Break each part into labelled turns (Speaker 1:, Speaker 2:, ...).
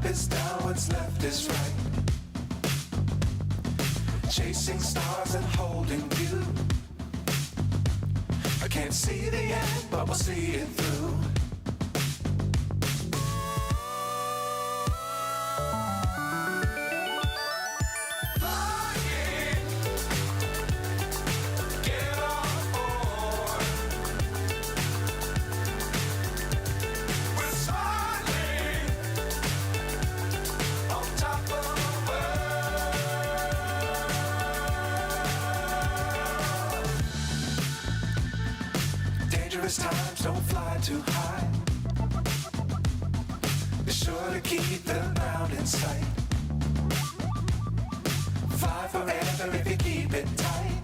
Speaker 1: is down, what's left is right. Chasing stars and holding you. I can't see the end, but we'll see it through. Times don't fly too high. Be sure to keep the ground in sight. Fly forever if you keep it tight.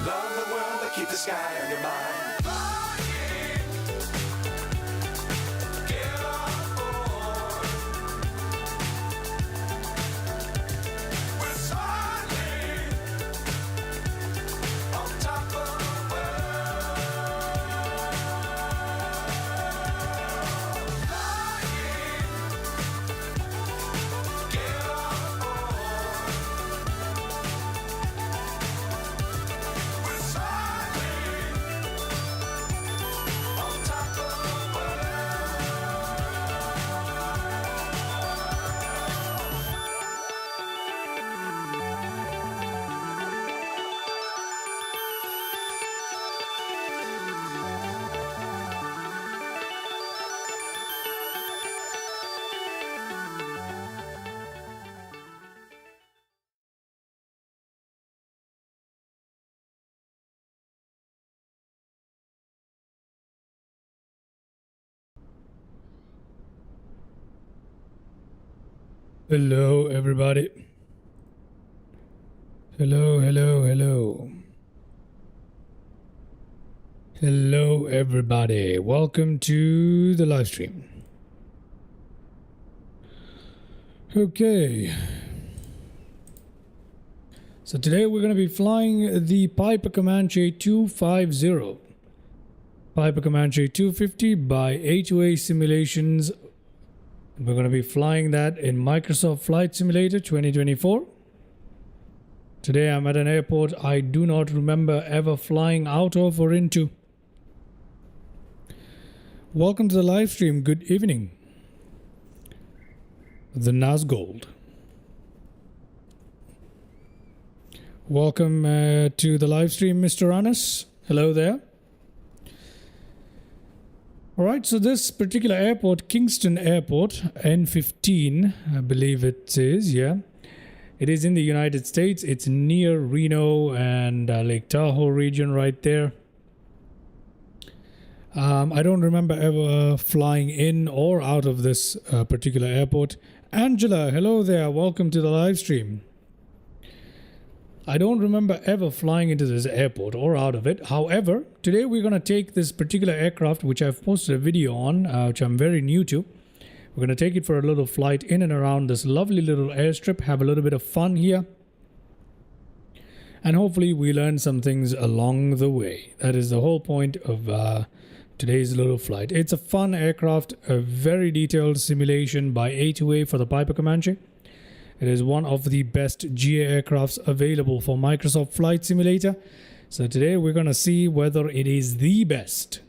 Speaker 1: Love the world, but keep the sky on your mind.
Speaker 2: Hello, everybody. Hello. Hello, everybody. Welcome to the live stream. Okay. So today we're going to be flying the Piper Comanche 250. Piper Comanche 250 by A2A Simulations. We're going to be flying that in Microsoft Flight Simulator 2024. Today I'm at an airport I do not remember ever flying out of or into. Welcome to the live stream. Good evening. The Nazgold. Welcome to the live stream, Mr. Anas. Hello there. Alright, so this particular airport, Kingston Airport, N15, I believe it is, yeah. It is in the United States. It's near Reno and Lake Tahoe region right there. I don't remember ever flying in or out of this particular airport. Angela, hello there. Welcome to the live stream. I don't remember ever flying into this airport or out of it. However, today we're going to take this particular aircraft, which I've posted a video on, which I'm very new to. We're going to take it for a little flight in and around this lovely little airstrip, have a little bit of fun here. And hopefully we learn some things along the way. That is the whole point of today's little flight. It's a fun aircraft, a very detailed simulation by A2A for the Piper Comanche. It is one of the best GA aircrafts available for Microsoft Flight Simulator. So today we're going to see whether it is the best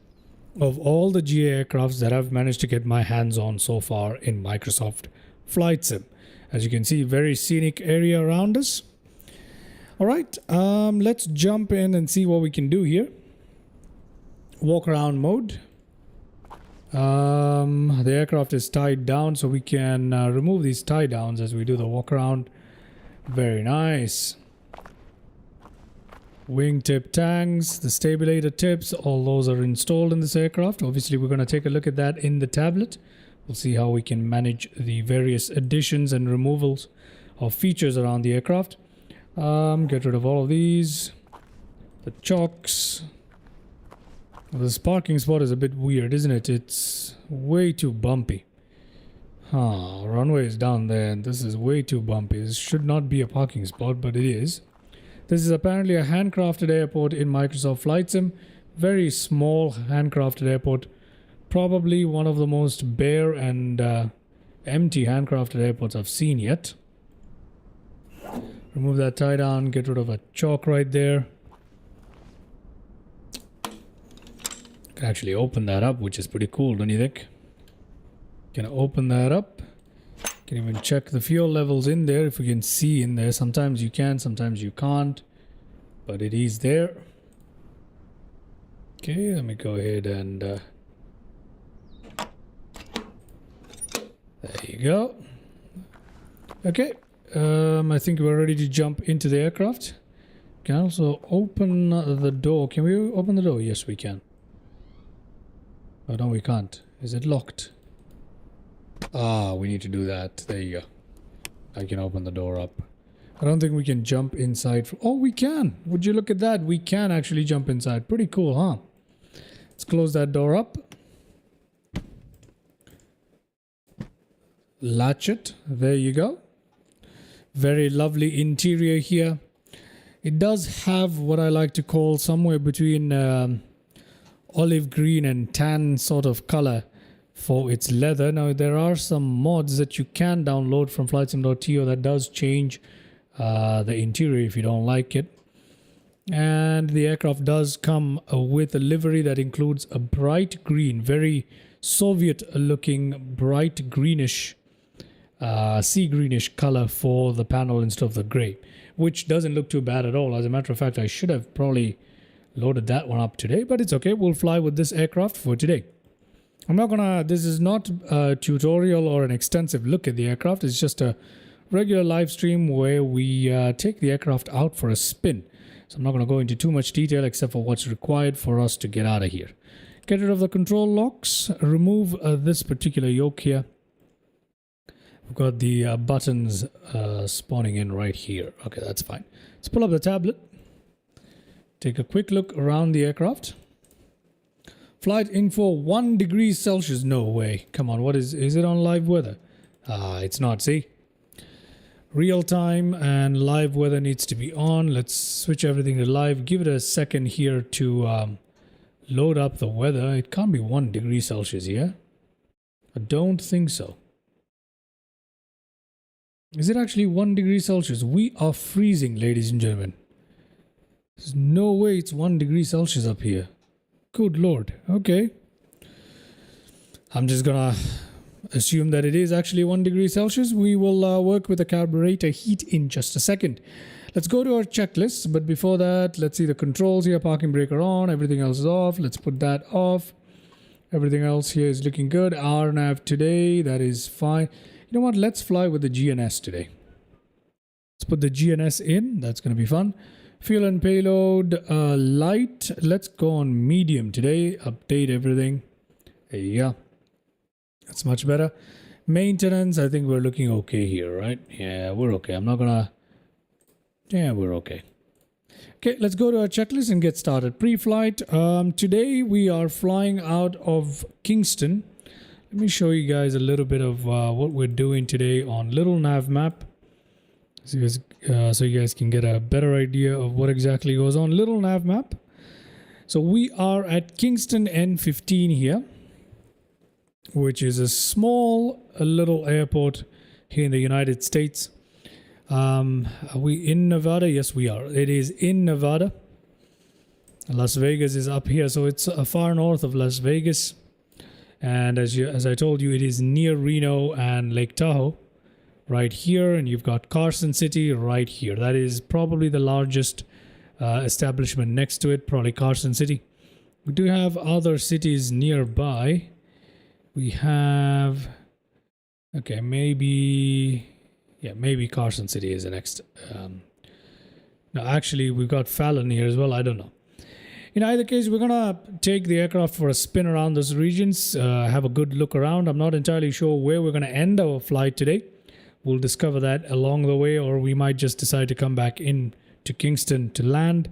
Speaker 2: of all the GA aircrafts that I've managed to get my hands on so far in Microsoft Flight Sim. As you can see, very scenic area around us. All right, let's jump in and see what we can do here. Walk around mode. The aircraft is tied down, so we can remove these tie downs as we do the walk around. Very nice. Wingtip tangs, the stabilator tips, all those are installed in this aircraft. Obviously we're going to take a look at that in the tablet. We'll see how we can manage the various additions and removals of features around the aircraft. Get rid of all of these. The chocks. This parking spot is a bit weird, isn't it? It's way too bumpy. Runway is down there and this is way too bumpy. This should not be a parking spot, but it is. This is apparently a handcrafted airport in Microsoft Flight Sim. Very small handcrafted airport. probably one of the most bare and empty handcrafted airports I've seen yet. Remove that tie down, get rid of a chalk right there. Can actually open that up, which is pretty cool, don't you think? Can I open that up? Can even check the fuel levels in there if we can see in there. Sometimes you can, sometimes you can't, but it is there. Okay, let me go ahead and there you go. Okay, I think we're ready to jump into the aircraft. Can I also open the door? Can we open the door? Yes, we can. Oh no, we can't. Is it locked? Ah, we need to do that. There you go. I can open the door up. I don't think we can jump inside. Oh, we can. Would you look at that? We can actually jump inside. Pretty cool, huh? Let's close that door up. Latch it. There you go. Very lovely interior here. It does have what I like to call somewhere between olive green and tan sort of color for its leather. Now there are some mods that you can download from flightsim.to that does change the interior if you don't like it. And the aircraft does come with a livery that includes a bright green, very Soviet looking bright greenish sea greenish color for the panel instead of the gray, which doesn't look too bad at all. As a matter of fact, I should have probably loaded that one up today, but it's okay. We'll fly with this aircraft for today. This is not a tutorial or an extensive look at the aircraft. It's just a regular live stream where we take the aircraft out for a spin. So I'm not going to go into too much detail except for what's required for us to get out of here. Get rid of the control locks, remove this particular yoke here. We've got the buttons spawning in right here. Okay, that's fine. Let's pull up the tablet. Take a quick look around the aircraft. Flight info 1 degree Celsius. No way. Come on, what is it on live weather? It's not, see? Real time and live weather needs to be on. Let's switch everything to live. Give it a second here to load up the weather. It can't be 1 degree Celsius here. I don't think so. Is it actually 1 degree Celsius? We are freezing, ladies and gentlemen. There's no way it's 1 degree Celsius up here. Good Lord. Okay. I'm just gonna assume that it is actually 1 degree Celsius. We will work with the carburetor heat in just a second. Let's go to our checklist. But before that, let's see the controls here. Parking brake are on. Everything else is off. Let's put that off. Everything else here is looking good. RNAV today. That is fine. You know what? Let's fly with the GNS today. Let's put the GNS in. That's going to be fun. Fuel and payload light. Let's go on medium today. Update everything. There you go. That's much better. Maintenance. I think we're looking okay here, right? Yeah, we're okay. I'm not gonna. Yeah, we're okay. Okay, let's go to our checklist and get started. Pre-flight. Today we are flying out of Kingston. Let me show you guys a little bit of what we're doing today on little nav map. So you guys can get a better idea of what exactly goes on. Little nav map. So we are at Kingston N15 here, which is a small little airport here in the United States. Are we in Nevada? Yes, we are. It is in Nevada. Las Vegas is up here, so it's far north of Las Vegas. And as I told you, it is near Reno and Lake Tahoe. Right here, and you've got Carson City right here. That is probably the largest establishment next to it, probably Carson City. We do have other cities nearby. We have, okay, maybe Carson City is the next. No, actually, we've got Fallon here as well. I don't know. In either case, we're gonna take the aircraft for a spin around those regions, have a good look around. I'm not entirely sure where we're gonna end our flight today. We'll discover that along the way, or we might just decide to come back in to Kingston to land.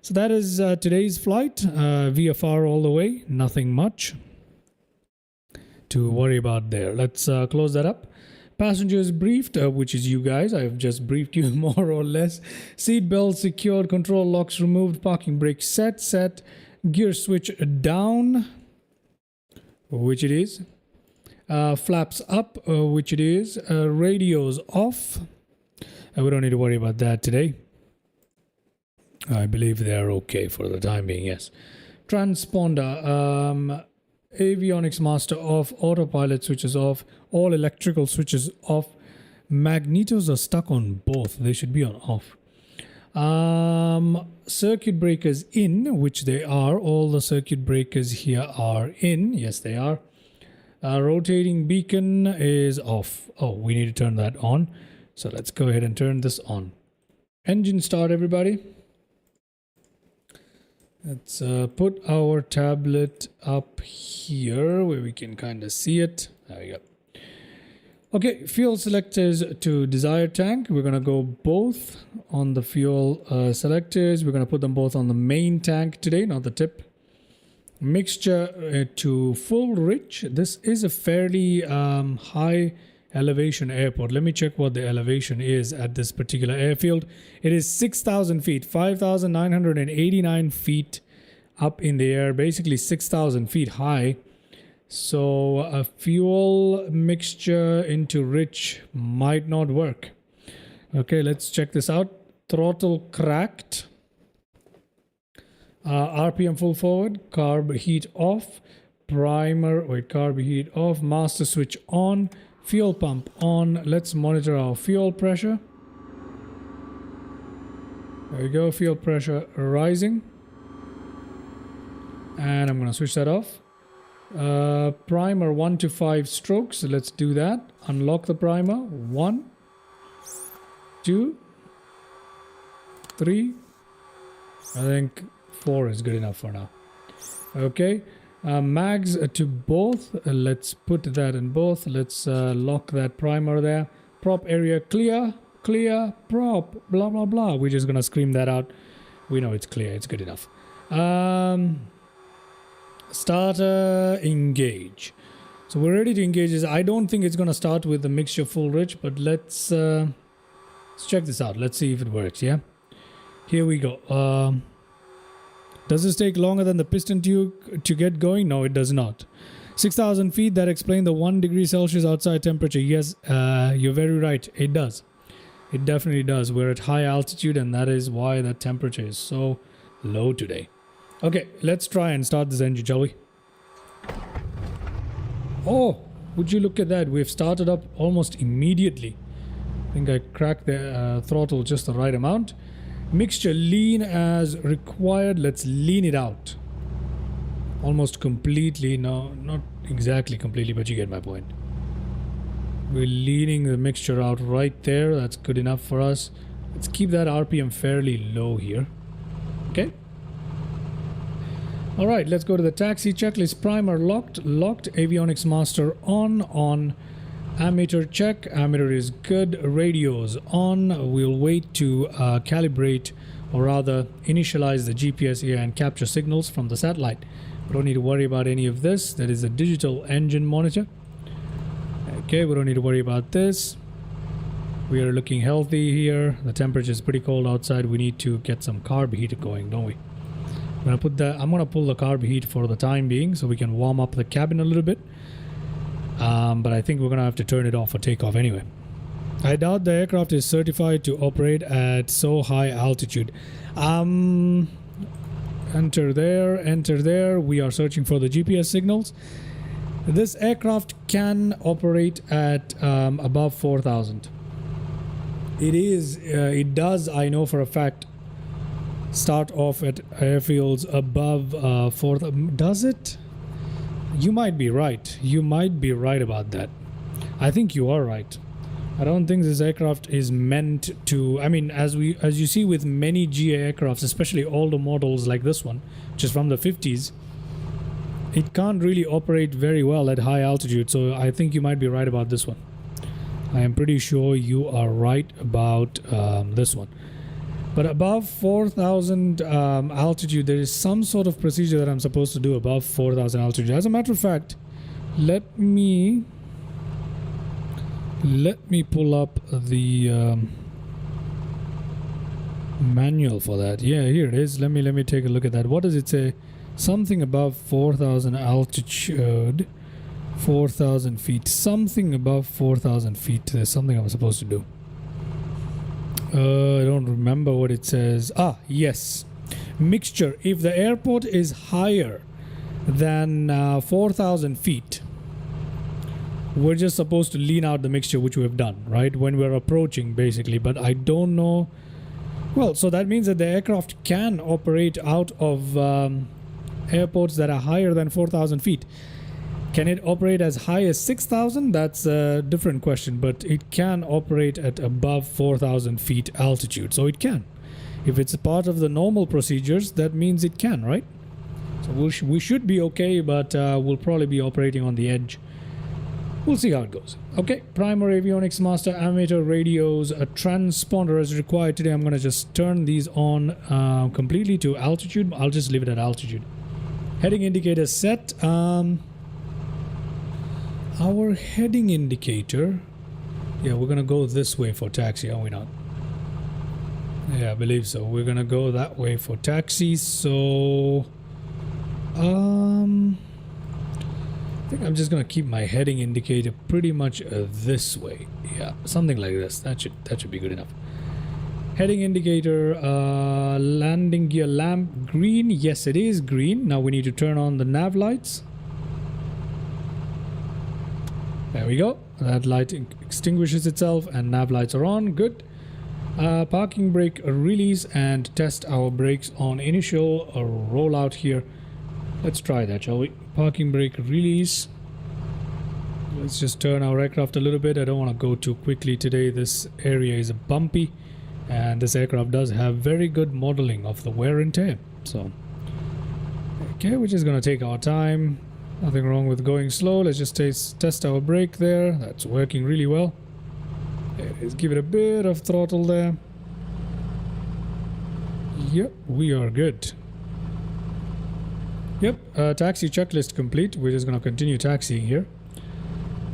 Speaker 2: So that is today's flight, VFR all the way, nothing much to worry about there. Let's close that up. Passengers briefed, which is you guys. I've just briefed you more or less. Seat belts secured, control locks removed, parking brake set, gear switch down. which it is. Flaps up, which it is. Radios off. We don't need to worry about that today. I believe they're okay for the time being, yes. Transponder, avionics master off, autopilot switches off, all electrical switches off. Magnetos are stuck on both. They should be on off. Circuit breakers in, which they are. All the circuit breakers here are in. Yes, they are. Rotating beacon is off. Oh, we need to turn that on. So let's go ahead and turn this on. Engine start, everybody. Let's put our tablet up here where we can kind of see it. There we go. Okay, fuel selectors to desired tank. We're going to go both on the fuel selectors. We're going to put them both on the main tank today, not the tip. Mixture to full rich. This is a fairly high elevation airport. Let me check what the elevation is at this particular airfield. It is 6,000 feet, 5,989 feet up in the air, basically 6,000 feet high. So a fuel mixture into rich might not work. Okay, let's check this out. Throttle cracked. RPM full forward. Carb heat off. Primer, carb heat off. Master switch on. Fuel pump on. Let's monitor our fuel pressure. There we go. Fuel pressure rising. And I'm going to switch that off. Primer 1 to 5 strokes. So let's do that. Unlock the primer. 1, 2, 3. I think 4 is good enough for now. Okay. Mags to both. Let's put that in both. Let's lock that primer there. Prop area clear. Clear. Prop. Blah, blah, blah. We're just going to scream that out. We know it's clear. It's good enough. Starter engage. So we're ready to engage this. I don't think it's going to start with the mixture full rich, but let's check this out. Let's see if it works. Yeah. Here we go. Does this take longer than the piston tube to get going? No, it does not. 6,000 feet, that explains the 1 degree Celsius outside temperature. Yes, you're very right. It does. It definitely does. We're at high altitude, and that is why the temperature is so low today. Okay, let's try and start this engine, shall we? Oh, would you look at that? We've started up almost immediately. I think I cracked the throttle just the right amount. Mixture lean as required. Let's lean it out. Almost completely. No, not exactly completely, but you get my point. We're leaning the mixture out right there. That's good enough for us. Let's keep that RPM fairly low here. Okay. All right, let's go to the taxi checklist. Primer locked. Locked. Avionics master on. Ammeter check. Ammeter is good. Radios on. We'll wait to calibrate, or rather initialize the GPS here and capture signals from the satellite. We don't need to worry about any of this. That is a digital engine monitor. Okay, we don't need to worry about this. We are looking healthy here. The temperature is pretty cold outside. We need to get some carb heat going, don't we? I'm gonna pull the carb heat for the time being so we can warm up the cabin a little bit. But I think we're gonna have to turn it off for takeoff anyway. I doubt the aircraft is certified to operate at so high altitude. Enter there. We are searching for the GPS signals. This aircraft can operate at above 4,000. It does, I know for a fact, start off at airfields above 4,000. Does it? You might be right. You might be right about that. I think you are right. I don't think this aircraft is meant to, I mean, as you see with many GA aircrafts, especially older models like this one, which is from the 50s, it can't really operate very well at high altitude. So I think you might be right about this one. I am pretty sure you are right about this one. But above 4,000 altitude, there is some sort of procedure that I'm supposed to do above 4,000 altitude. As a matter of fact, let me pull up the manual for that. Yeah, here it is. Let me take a look at that. What does it say? Something above 4,000 altitude. 4,000 feet. Something above 4,000 feet. There's something I'm supposed to do. I don't remember what it says. Ah, yes. Mixture. If the airport is higher than 4,000 feet, we're just supposed to lean out the mixture, which we've done, right? When we're approaching, basically. But I don't know. Well, so that means that the aircraft can operate out of airports that are higher than 4,000 feet. Can it operate as high as 6,000? That's a different question, but it can operate at above 4,000 feet altitude. So it can. If it's a part of the normal procedures, that means it can, right? So we should be okay, but we'll probably be operating on the edge. We'll see how it goes. Okay, primary avionics master, amateur radios, a transponder is required today. I'm going to just turn these on completely to altitude. I'll just leave it at altitude. Heading indicator set. Our heading indicator, yeah, we're gonna go this way for taxi, are we not? Yeah, I believe so. We're gonna go that way for taxi. So I think I'm just gonna keep my heading indicator pretty much this way. Yeah, something like this. That should be good enough. Heading indicator, landing gear lamp green. Yes, it is green. Now we need to turn on the nav lights. There we go. That light extinguishes itself and nav lights are on. Good. Parking brake release and test our brakes on initial rollout here. Let's try that, shall we? Parking brake release. Let's just turn our aircraft a little bit. I don't want to go too quickly today. This area is bumpy and this aircraft does have very good modeling of the wear and tear. So, okay, we're just going to take our time. Nothing wrong with going slow. Let's just test our brake there. That's working really well. Let's give it a bit of throttle there. Yep, we are good. Yep, taxi checklist complete. We're just going to continue taxiing here.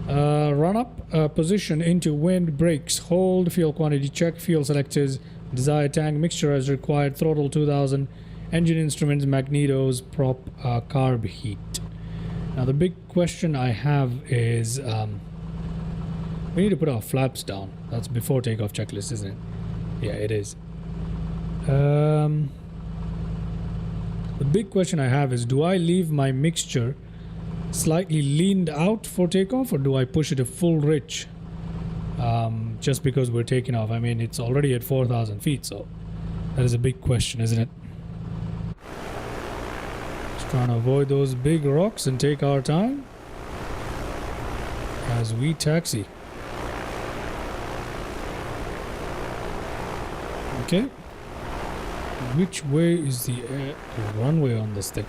Speaker 2: Run up, position into wind, brakes, hold, fuel quantity check, fuel selectors, desired tank, mixture as required, throttle 2000, engine instruments, magnetos, prop, carb heat. Now the big question I have is we need to put our flaps down. That's before takeoff checklist, isn't it? Yeah, it is. The big question I have is, do I leave my mixture slightly leaned out for takeoff, or do I push it a full rich just because we're taking off? I mean, it's already at 4,000 feet, so that is a big question, isn't it? Trying to avoid those big rocks and take our time as we taxi. Okay. Which way is the runway on this thing?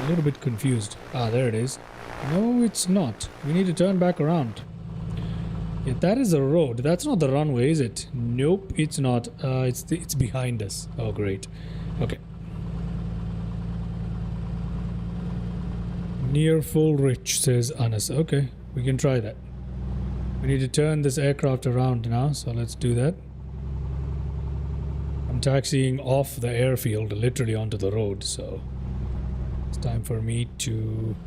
Speaker 2: A little bit confused. Ah, there it is. No, it's not. We need to turn back around. Yeah, that is a road. That's not the runway, is it? Nope, it's not. It's behind us. Oh, great. Okay. Near full rich, says Anas. Okay, we can try that. We need to turn this aircraft around now, so let's do that. I'm taxiing off the airfield, literally onto the road, so it's time for me to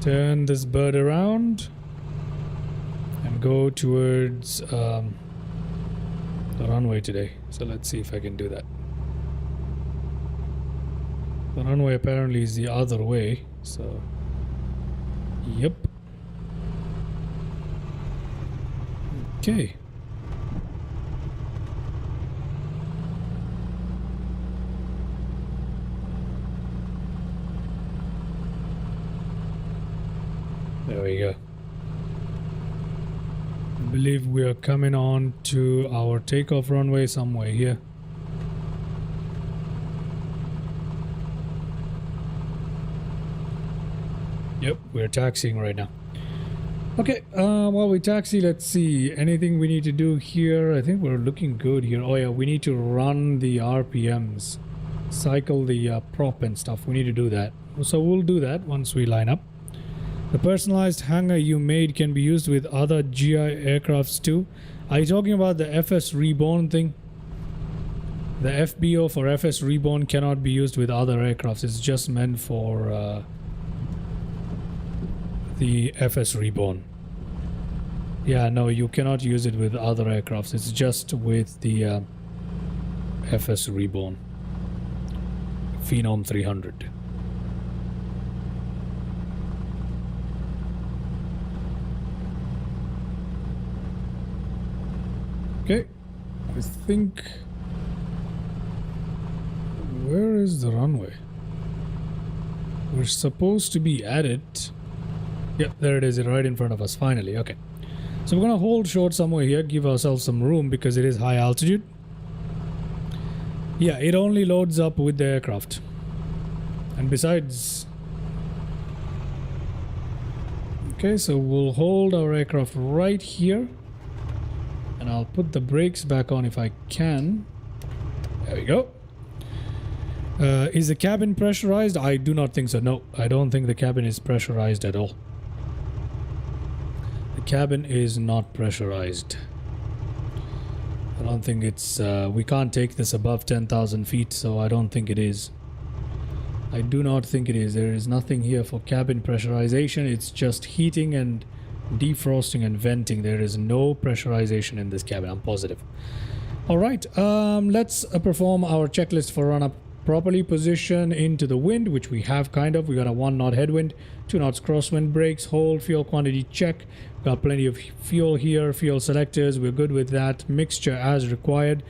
Speaker 2: turn this bird around and go towards the runway today. So let's see if I can do that. The runway apparently is the other way. So, yep. Okay. There we go. I believe we are coming on to our takeoff runway somewhere here. Yep, we're taxiing right now. Okay, while we taxi, let's see. Anything we need to do here? I think we're looking good here. Oh yeah, we need to run the RPMs. Cycle the prop and stuff. We need to do that. So we'll do that once we line up. The personalized hangar you made can be used with other GI aircrafts too. Are you talking about the FS Reborn thing? The FBO for FS Reborn cannot be used with other aircrafts. It's just meant for the FS Reborn. Yeah, no, you cannot use it with other aircrafts. It's just with the FS Reborn. Phenom 300. Okay, I think... Where is the runway? We're supposed to be at it. Yep, there it is, right in front of us, finally. Okay. So we're going to hold short somewhere here, give ourselves some room because it is high altitude. Yeah, it only loads up with the aircraft. And besides... Okay, so we'll hold our aircraft right here. And I'll put the brakes back on if I can. There we go. Is the cabin pressurized? I do not think so. No, I don't think the cabin is pressurized at all. The cabin is not pressurized. I don't think it's... we can't take this above 10,000 feet, so I don't think it is. I do not think it is. There is nothing here for cabin pressurization. It's just heating and defrosting and venting. There is no pressurization in this cabin, I'm positive. Alright, let's perform our checklist for run-up properly. Position into the wind, which we have kind of. We got a 1 knot headwind, 2 knots crosswind, brakes, hold, fuel quantity check. Got plenty of fuel here, fuel selectors, we're good with that. Mixture as required.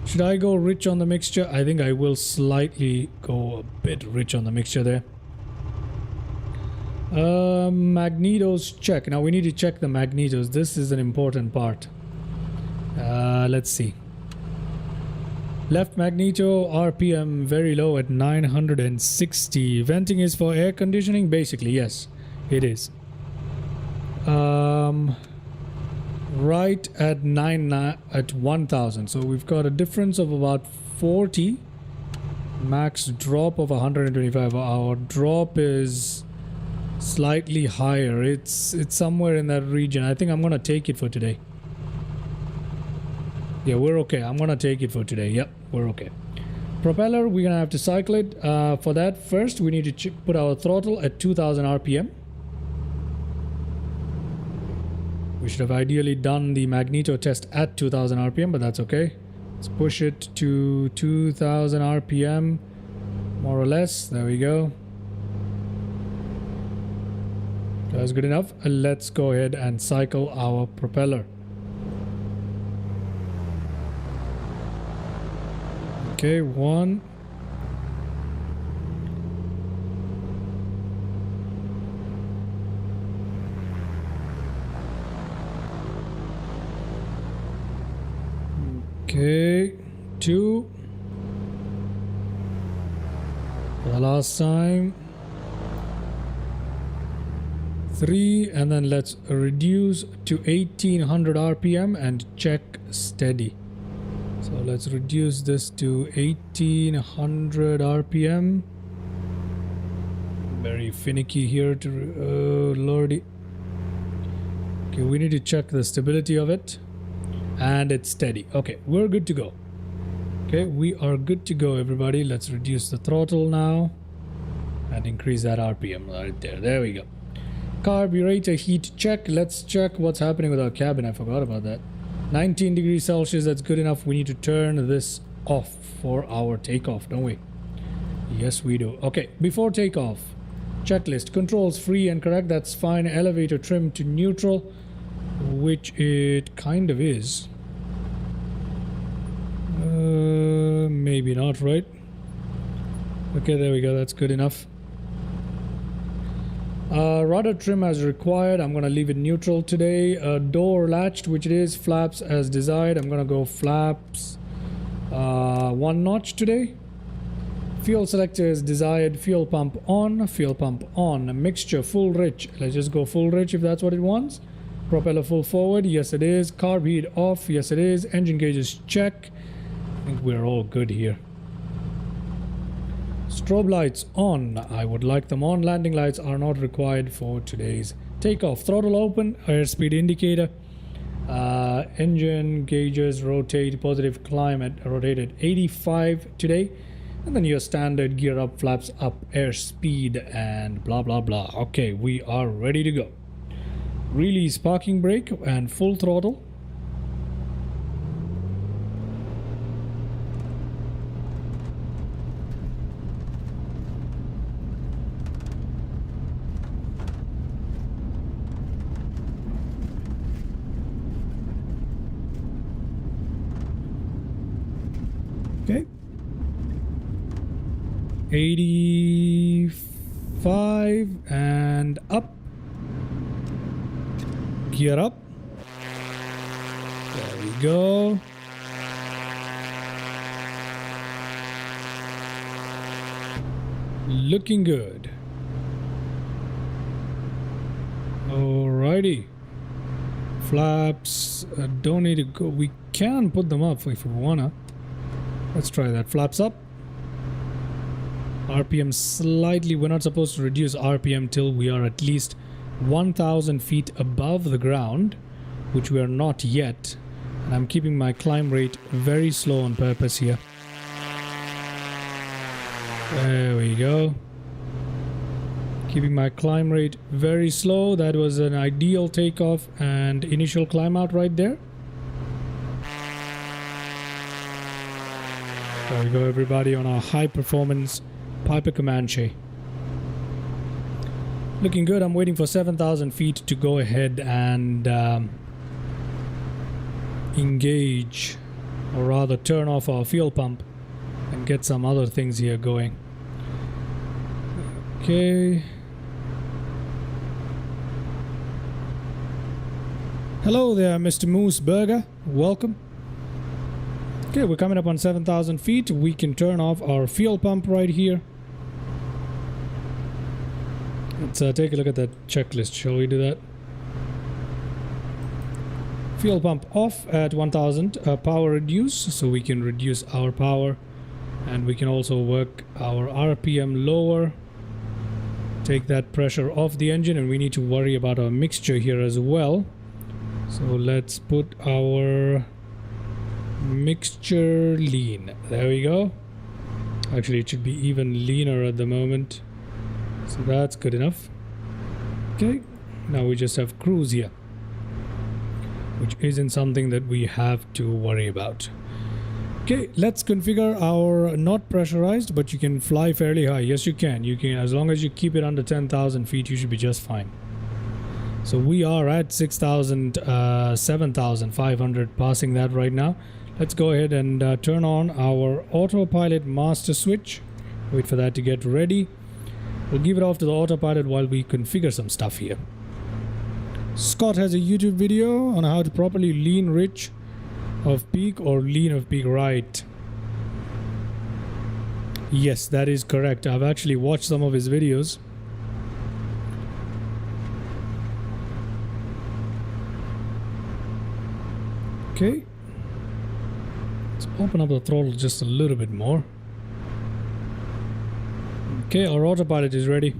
Speaker 2: Should I go rich on the mixture? I think I will slightly go a bit rich on the mixture there. Magnetos check. Now we need to check the magnetos. This is an important part. Let's see. Left magneto RPM very low at 960. Venting is for air conditioning? Basically, yes, it is. Right at 1000. So we've got a difference of about 40. Max drop of 125. Our drop is slightly higher. It's somewhere in that region. I think I'm gonna take it for today. Yeah, we're okay. I'm gonna take it for today. Yep, we're okay. Propeller, we're gonna have to cycle it. For that, first we need to put our throttle at 2000 RPM. We should have ideally done the magneto test at 2000 RPM, but that's okay. Let's push it to 2000 RPM, more or less. There we go. That's good enough. Let's go ahead and cycle our propeller. Okay, 1. Okay, 2. For the last time. 3, and then let's reduce to 1800 RPM and check steady. So let's reduce this to 1800 RPM. Very finicky here to lordy. Okay, we need to check the stability of it. And it's steady. Okay, we're good to go. Okay, we are good to go, everybody. Let's reduce the throttle now and increase that RPM right there. There we go. Carburetor heat check. Let's check what's happening with our cabin. I forgot about that. 19 degrees Celsius, that's good enough. We need to turn this off for our takeoff, don't we? Yes, we do. Okay, before takeoff, checklist. Controls free and correct, that's fine. Elevator trim to neutral, which it kind of is. Maybe not, right? Okay, there we go, that's good enough. Rudder trim as required. I'm gonna leave it neutral today. Door latched, which it is. Flaps as desired. I'm gonna go flaps 1 notch today. Fuel selector is desired. Fuel pump on. Fuel pump on. Mixture full rich. Let's just go full rich if that's what it wants. Propeller full forward. Yes, it is. Carb heat off. Yes, it is. Engine gauges check. I think we're all good here. Strobe lights on. I would like them on. Landing lights are not required for today's takeoff. Throttle open. Airspeed indicator. Engine gauges rotate. Positive climate rotated 85 today. And then your standard gear up, flaps up, airspeed, and blah blah blah. Okay, we are ready to go. Release parking brake and full throttle. Okay. 85 and up. Gear up. There we go. Looking good. Alrighty. Flaps don't need to go. We can put them up if we wanna. Let's try that. Flaps up. RPM slightly. We're not supposed to reduce RPM till we are at least 1,000 feet above the ground, which we are not yet. And I'm keeping my climb rate very slow on purpose here. There we go. Keeping my climb rate very slow. That was an ideal takeoff and initial climb out right there. There we go, everybody, on our high performance Piper Comanche. Looking good. I'm waiting for 7,000 feet to go ahead and engage, or rather turn off our fuel pump and get some other things here going. Okay. Hello there, Mr. Moose Burger. Welcome. Okay, we're coming up on 7,000 feet. We can turn off our fuel pump right here. Let's take a look at that checklist. Shall we do that? Fuel pump off at 1,000. Power reduce, so we can reduce our power. And we can also work our RPM lower. Take that pressure off the engine, and we need to worry about our mixture here as well. So let's put our mixture lean. There we go. Actually, it should be even leaner at the moment. So that's good enough. Okay, now we just have cruise here, which isn't something that we have to worry about. Okay, let's configure our not pressurized, but you can fly fairly high. Yes, you can. You can, as long as you keep it under 10,000 feet, you should be just fine. So we are at 6,000, 7,500, passing that right now. Let's go ahead and turn on our autopilot master switch. Wait for that to get ready. We'll give it off to the autopilot while we configure some stuff here. Scott has a YouTube video on how to properly lean rich of peak or lean of peak right. Yes, that is correct. I've actually watched some of his videos. Okay. Let's open up the throttle just a little bit more. Okay, our autopilot is ready.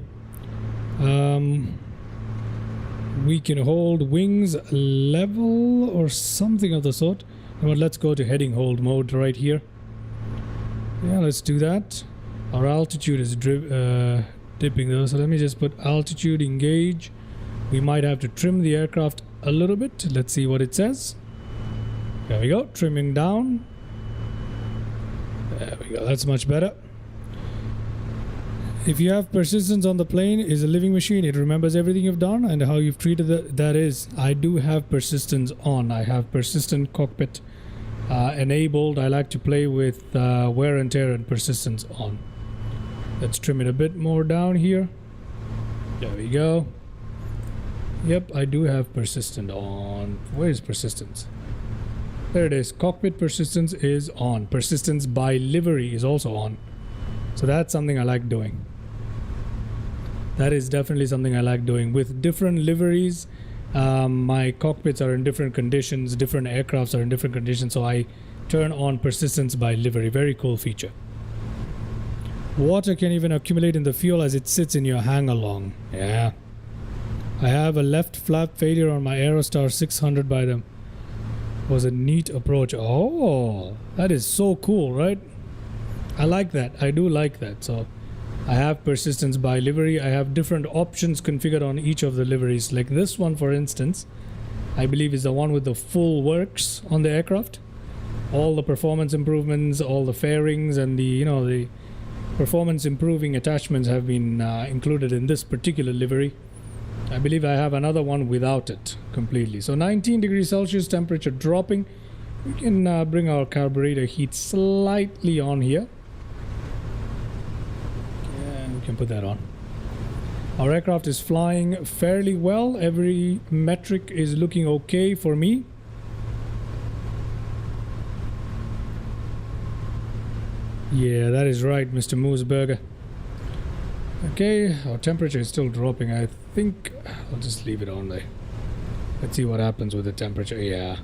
Speaker 2: We can hold wings level or something of the sort. Well, let's go to heading hold mode right here. Yeah, let's do that. Our altitude is dipping though, so let me just put altitude engage. We might have to trim the aircraft a little bit. Let's see what it says. There we go, trimming down. There we go, that's much better. If you have persistence on the plane, is a living machine. It remembers everything you've done and how you've treated it. That is, I do have persistence on. I have persistent cockpit enabled. I like to play with wear and tear and persistence on. Let's trim it a bit more down here. There we go. Yep, I do have persistent on. Where is persistence? There it is. Cockpit persistence is on. Persistence by livery is also on. So that's something I like doing. That is definitely something I like doing. With different liveries, my cockpits are in different conditions, different aircrafts are in different conditions, so I turn on persistence by livery. Very cool feature. Water can even accumulate in the fuel as it sits in your hang-along. Yeah. I have a left flap failure on my Aerostar 600 by them. Was a neat approach. Oh, that is so cool, right? I like that. I do like that. So I have persistence by livery. I have different options configured on each of the liveries. Like this one, for instance, I believe is the one with the full works on the aircraft. All the performance improvements, all the fairings, and the performance improving attachments have been included in this particular livery. I believe I have another one without it completely. So 19 degrees Celsius temperature dropping. We can bring our carburetor heat slightly on here. And we can put that on. Our aircraft is flying fairly well. Every metric is looking okay for me. Yeah, that is right, Mr. Mooseburger. Okay, our temperature is still dropping. I think I'll just leave it on there. Let's see what happens with the temperature. Yeah.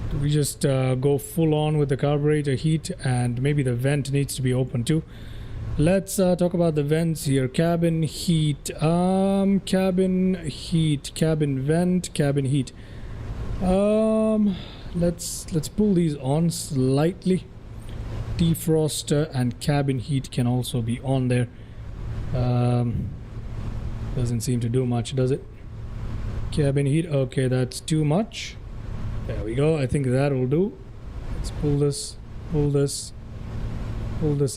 Speaker 2: Do we just go full on with the carburetor heat, and maybe the vent needs to be open too? Let's talk about the vents here. Cabin heat, cabin vent, cabin heat. Let's pull these on slightly. Defroster and cabin heat can also be on there. Doesn't seem to do much, does it? Cabin heat, okay, that's too much. There we go. I think that will do. Let's pull this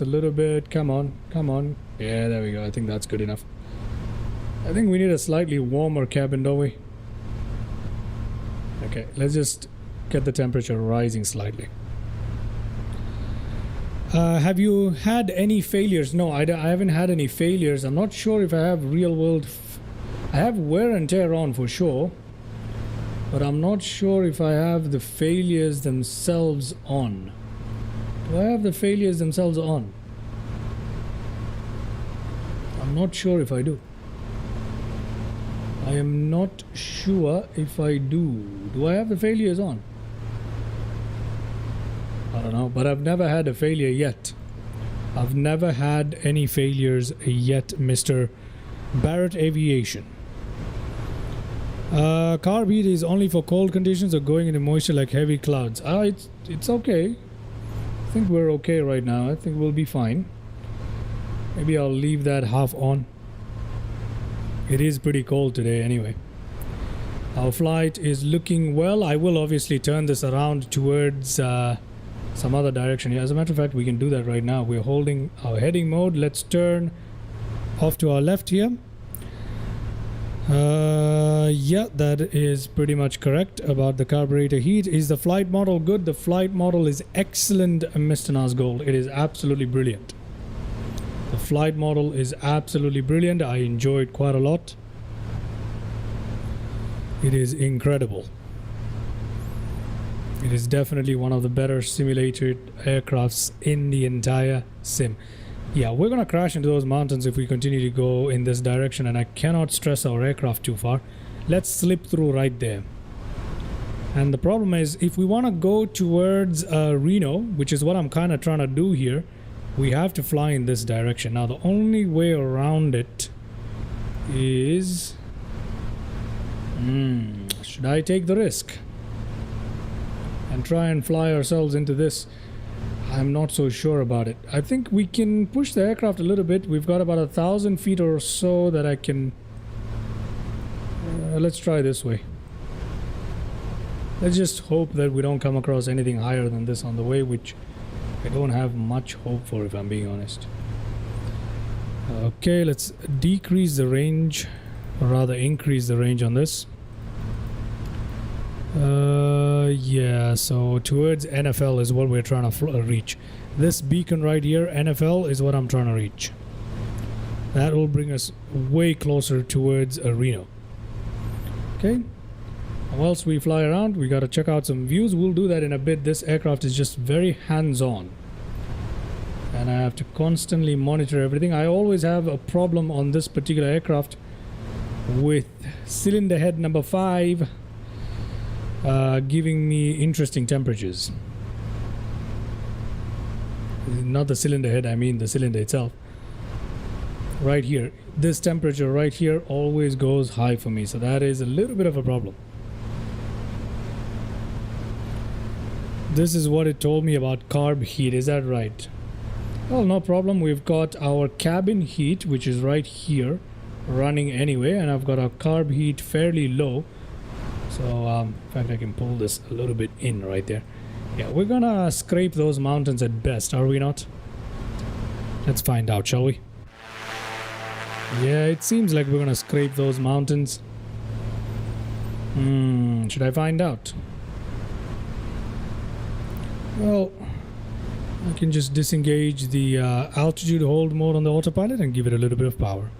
Speaker 2: a little bit. Come on. Yeah, there we go. I think that's good enough. I think we need a slightly warmer cabin, don't we? Okay, let's just get the temperature rising slightly. Have you had any failures? No, I haven't had any failures. I'm not sure if I have real world. I have wear and tear on for sure, but I'm not sure if I have the failures themselves on. Do I have the failures themselves on? I'm not sure if I do. I am not sure if I do. Do I have the failures on? I don't know, but I've never had a failure yet. I've never had any failures yet, Mr. Barrett Aviation. Carb heat is only for cold conditions or going into moisture like heavy clouds. It's okay. I think we're okay right now. I think we'll be fine. Maybe I'll leave that half on. It is pretty cold today anyway. Our flight is looking well. I will obviously turn this around towards some other direction here. As a matter of fact, we can do that right now. We're holding our heading mode. Let's turn off to our left here. Yeah, that is pretty much correct about the carburetor heat. Is the flight model good? The flight model is excellent, Mr. Nazgold. It is absolutely brilliant. The flight model is absolutely brilliant. I enjoy it quite a lot. It is incredible. It is definitely one of the better simulated aircrafts in the entire sim. Yeah, we're gonna crash into those mountains if we continue to go in this direction, and I cannot stress our aircraft too far. Let's slip through right there. And the problem is, if we want to go towards Reno, which is what I'm kind of trying to do here, we have to fly in this direction. Now the only way around it is... should I take the risk and try and fly ourselves into this? I'm not so sure about it. I think we can push the aircraft a little bit. We've got about 1,000 feet or so that I can... let's try this way. Let's just hope that we don't come across anything higher than this on the way, which I don't have much hope for, if I'm being honest. Okay, let's decrease the range, or rather increase the range on this. Yeah, so towards NFL is what we're trying to reach. This beacon right here, NFL, is what I'm trying to reach. That will bring us way closer towards Reno. Okay. Whilst we fly around, we got to check out some views. We'll do that in a bit. This aircraft is just very hands-on, and I have to constantly monitor everything. I always have a problem on this particular aircraft with cylinder head number 5 giving me interesting temperatures. Not the cylinder head, I mean the cylinder itself. Right here, this temperature right here always goes high for me, so that is a little bit of a problem. This is what it told me about carb heat, is that right? Well, no problem. We've got our cabin heat, which is right here, running anyway, and I've got our carb heat fairly low. So, in fact, I can pull this a little bit in right there. Yeah, we're gonna scrape those mountains at best, are we not? Let's find out, shall we? Yeah, it seems like we're gonna scrape those mountains. Should I find out? Well, I can just disengage the altitude hold mode on the autopilot and give it a little bit of power.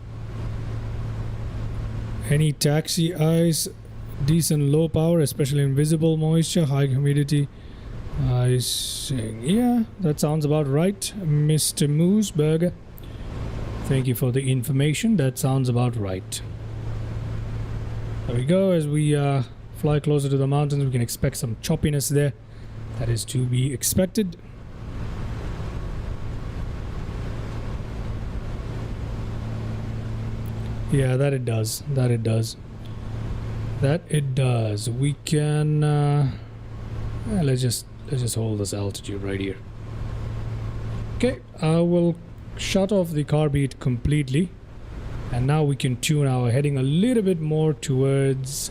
Speaker 2: Any taxi ice, decent low power, especially in visible moisture, high humidity. Icing. Yeah, that sounds about right, Mr. Mooseburger. Thank you for the information. That sounds about right. There we go. As we fly closer to the mountains, we can expect some choppiness there. That is to be expected. Yeah, that it does. That it does. That it does. We can let's just hold this altitude right here. Okay, I will shut off the carb heat completely, and now we can tune our heading a little bit more towards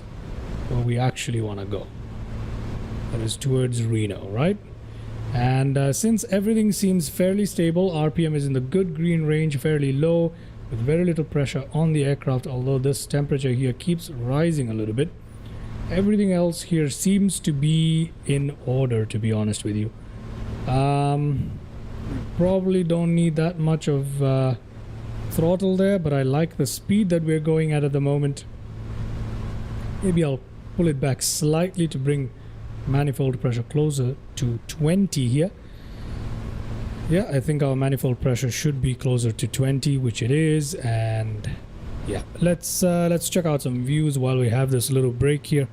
Speaker 2: where we actually want to go. That is towards Reno, right? And since everything seems fairly stable, RPM is in the good green range, fairly low, with very little pressure on the aircraft, although this temperature here keeps rising a little bit. Everything else here seems to be in order, to be honest with you. Probably don't need that much of throttle there, but I like the speed that we're going at the moment. Maybe I'll pull it back slightly to bring manifold pressure closer to 20 here. Yeah, I think our manifold pressure should be closer to 20, which it is. And yeah, let's check out some views while we have this little break here.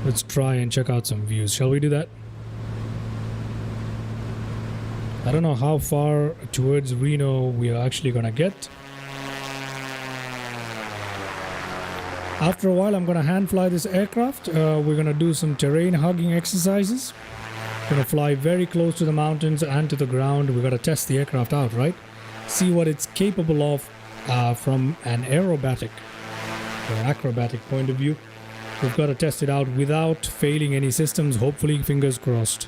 Speaker 2: Let's try and check out some views. Shall we do that? I don't know how far towards Reno we are actually gonna get. After a while, I'm gonna hand fly this aircraft. We're gonna do some terrain hugging exercises. Gonna fly very close to the mountains and to the ground. We gotta test the aircraft out, right? See what it's capable of from an aerobatic or acrobatic point of view. We've got to test it out without failing any systems, hopefully, fingers crossed.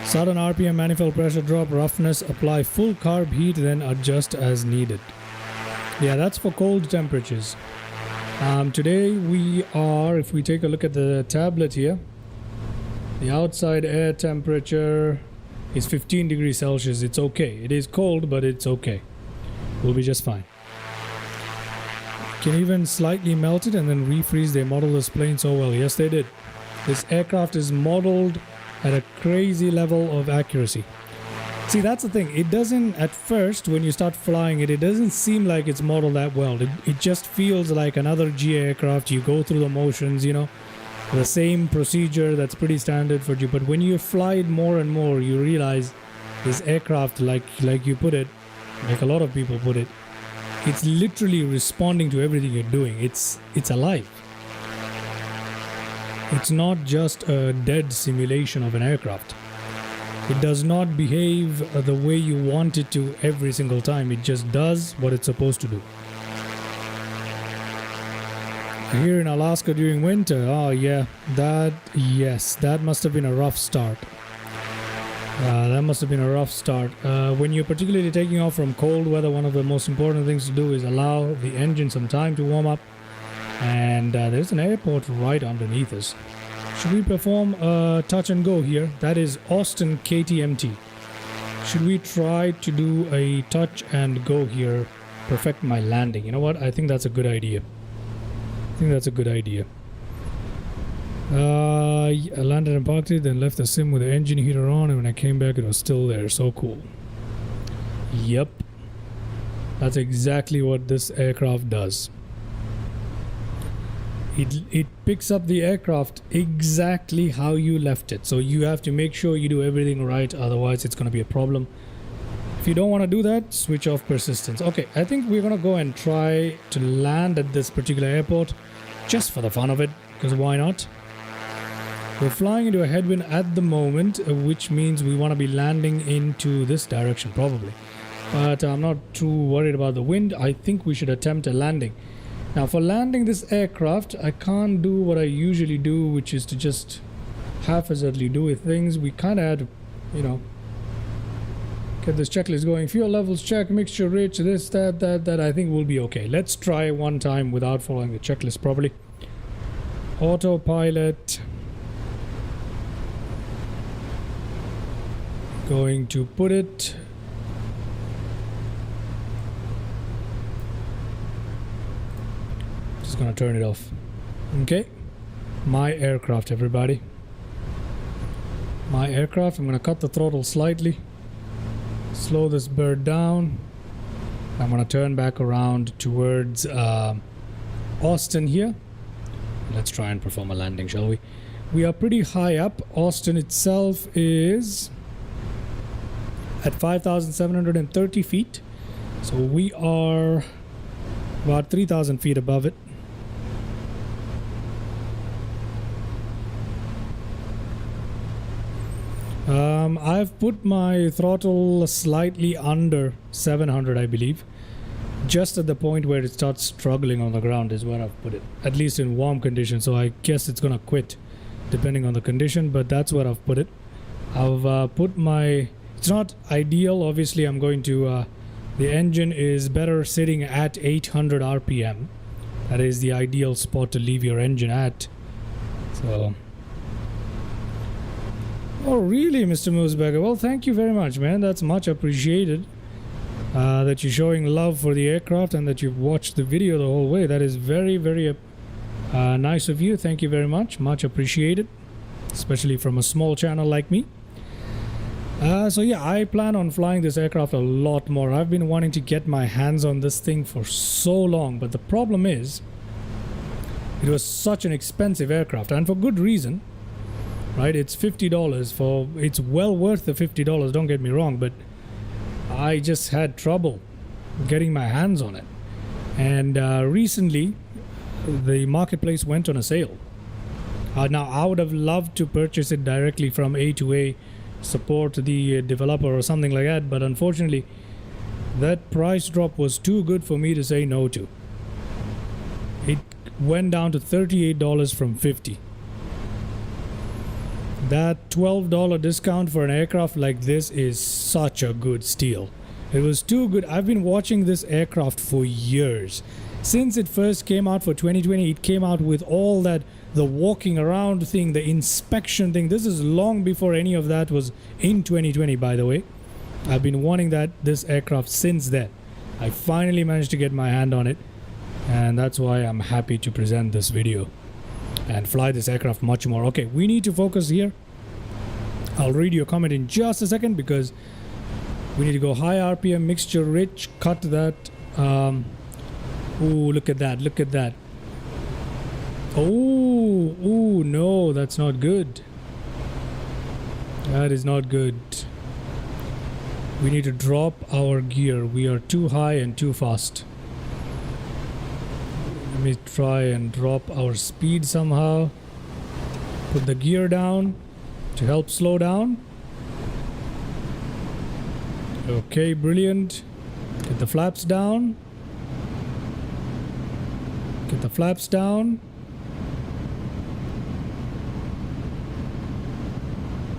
Speaker 2: Sudden RPM, manifold pressure drop, roughness, apply full carb heat, then adjust as needed. Yeah, that's for cold temperatures. Today we are, if we take a look at the tablet here, the outside air temperature is 15 degrees Celsius. It's okay. It is cold, but it's okay. We'll be just fine. Can even slightly melt it and then refreeze. They model this plane so well. Yes, they did. This aircraft is modeled at a crazy level of accuracy. See, that's the thing. It doesn't, at first, when you start flying it, it doesn't seem like it's modeled that well. It just feels like another GA aircraft. You go through the motions, you know, the same procedure that's pretty standard for you. But when you fly it more and more, you realize this aircraft, like you put it, like a lot of people put it, it's literally responding to everything you're doing. It's alive. It's not just a dead simulation of an aircraft. It does not behave the way you want it to every single time. It just does what it's supposed to do. Here in Alaska during winter, oh yeah, that must have been a rough start. When you're particularly taking off from cold weather, one of the most important things to do is allow the engine some time to warm up. And there's an airport right underneath us. Should we perform a touch and go here? That is Austin KTMT. Should we try to do a touch and go here? Perfect my landing. You know what? I think that's a good idea. I landed and parked it, then left the sim with the engine heater on, and when I came back it was still there. So cool. Yep. That's exactly what this aircraft does. It picks up the aircraft exactly how you left it. So you have to make sure you do everything right, otherwise it's going to be a problem. If you don't want to do that, switch off persistence. Okay, I think we're going to go and try to land at this particular airport just for the fun of it, because why not? We're flying into a headwind at the moment, which means we want to be landing into this direction probably. But I'm not too worried about the wind. I think we should attempt a landing. Now for landing this aircraft, I can't do what I usually do, which is to just haphazardly do with things. We kind of had to, you know, get this checklist going. Fuel levels check, mixture rich, this, that. I think we'll be okay. Let's try one time without following the checklist properly. Autopilot. Going to put it. Just gonna turn it off. Okay. My aircraft, everybody. My aircraft. I'm gonna cut the throttle slightly. Slow this bird down. I'm gonna turn back around towards Austin here. Let's try and perform a landing, shall we? We are pretty high up. Austin itself is at 5,730 feet. So we are about 3,000 feet above it. I've put my throttle slightly under 700, I believe. Just at the point where it starts struggling on the ground is where I've put it. At least in warm conditions, so I guess it's gonna quit depending on the condition, but that's where I've put it. I've put my... It's not ideal, obviously. I'm going to... the engine is better sitting at 800 RPM. That is the ideal spot to leave your engine at. So... Oh, really, Mr. Moosberger? Well, thank you very much, man. That's much appreciated. That you're showing love for the aircraft and that you've watched the video the whole way. That is very, very nice of you. Thank you very much. Much appreciated. Especially from a small channel like me. So yeah, I plan on flying this aircraft a lot more. I've been wanting to get my hands on this thing for so long. But the problem is, it was such an expensive aircraft. And for good reason. Right, it's $50 for... It's well worth the $50, don't get me wrong, but I just had trouble getting my hands on it. And recently, the marketplace went on a sale. Now, I would have loved to purchase it directly from A2A, support the developer or something like that, but unfortunately, that price drop was too good for me to say no to. It went down to $38 from $50. That $12 discount for an aircraft like this is such a good steal. It was too good. I've been watching this aircraft for years. Since it first came out for 2020, it came out with all that, the walking around thing, the inspection thing. This is long before any of that was in 2020, by the way. I've been wanting this aircraft since then. I finally managed to get my hand on it, and that's why I'm happy to present this video and fly this aircraft much more. Okay, we need to focus here. I'll read your comment in just a second because we need to go high RPM, mixture rich, cut that. Ooh, look at that, look at that. Oh, no, that's not good. That is not good. We need to drop our gear. We are too high and too fast. Let me try and drop our speed somehow. Put the gear down to help slow down. Okay, brilliant. Get the flaps down. Get the flaps down.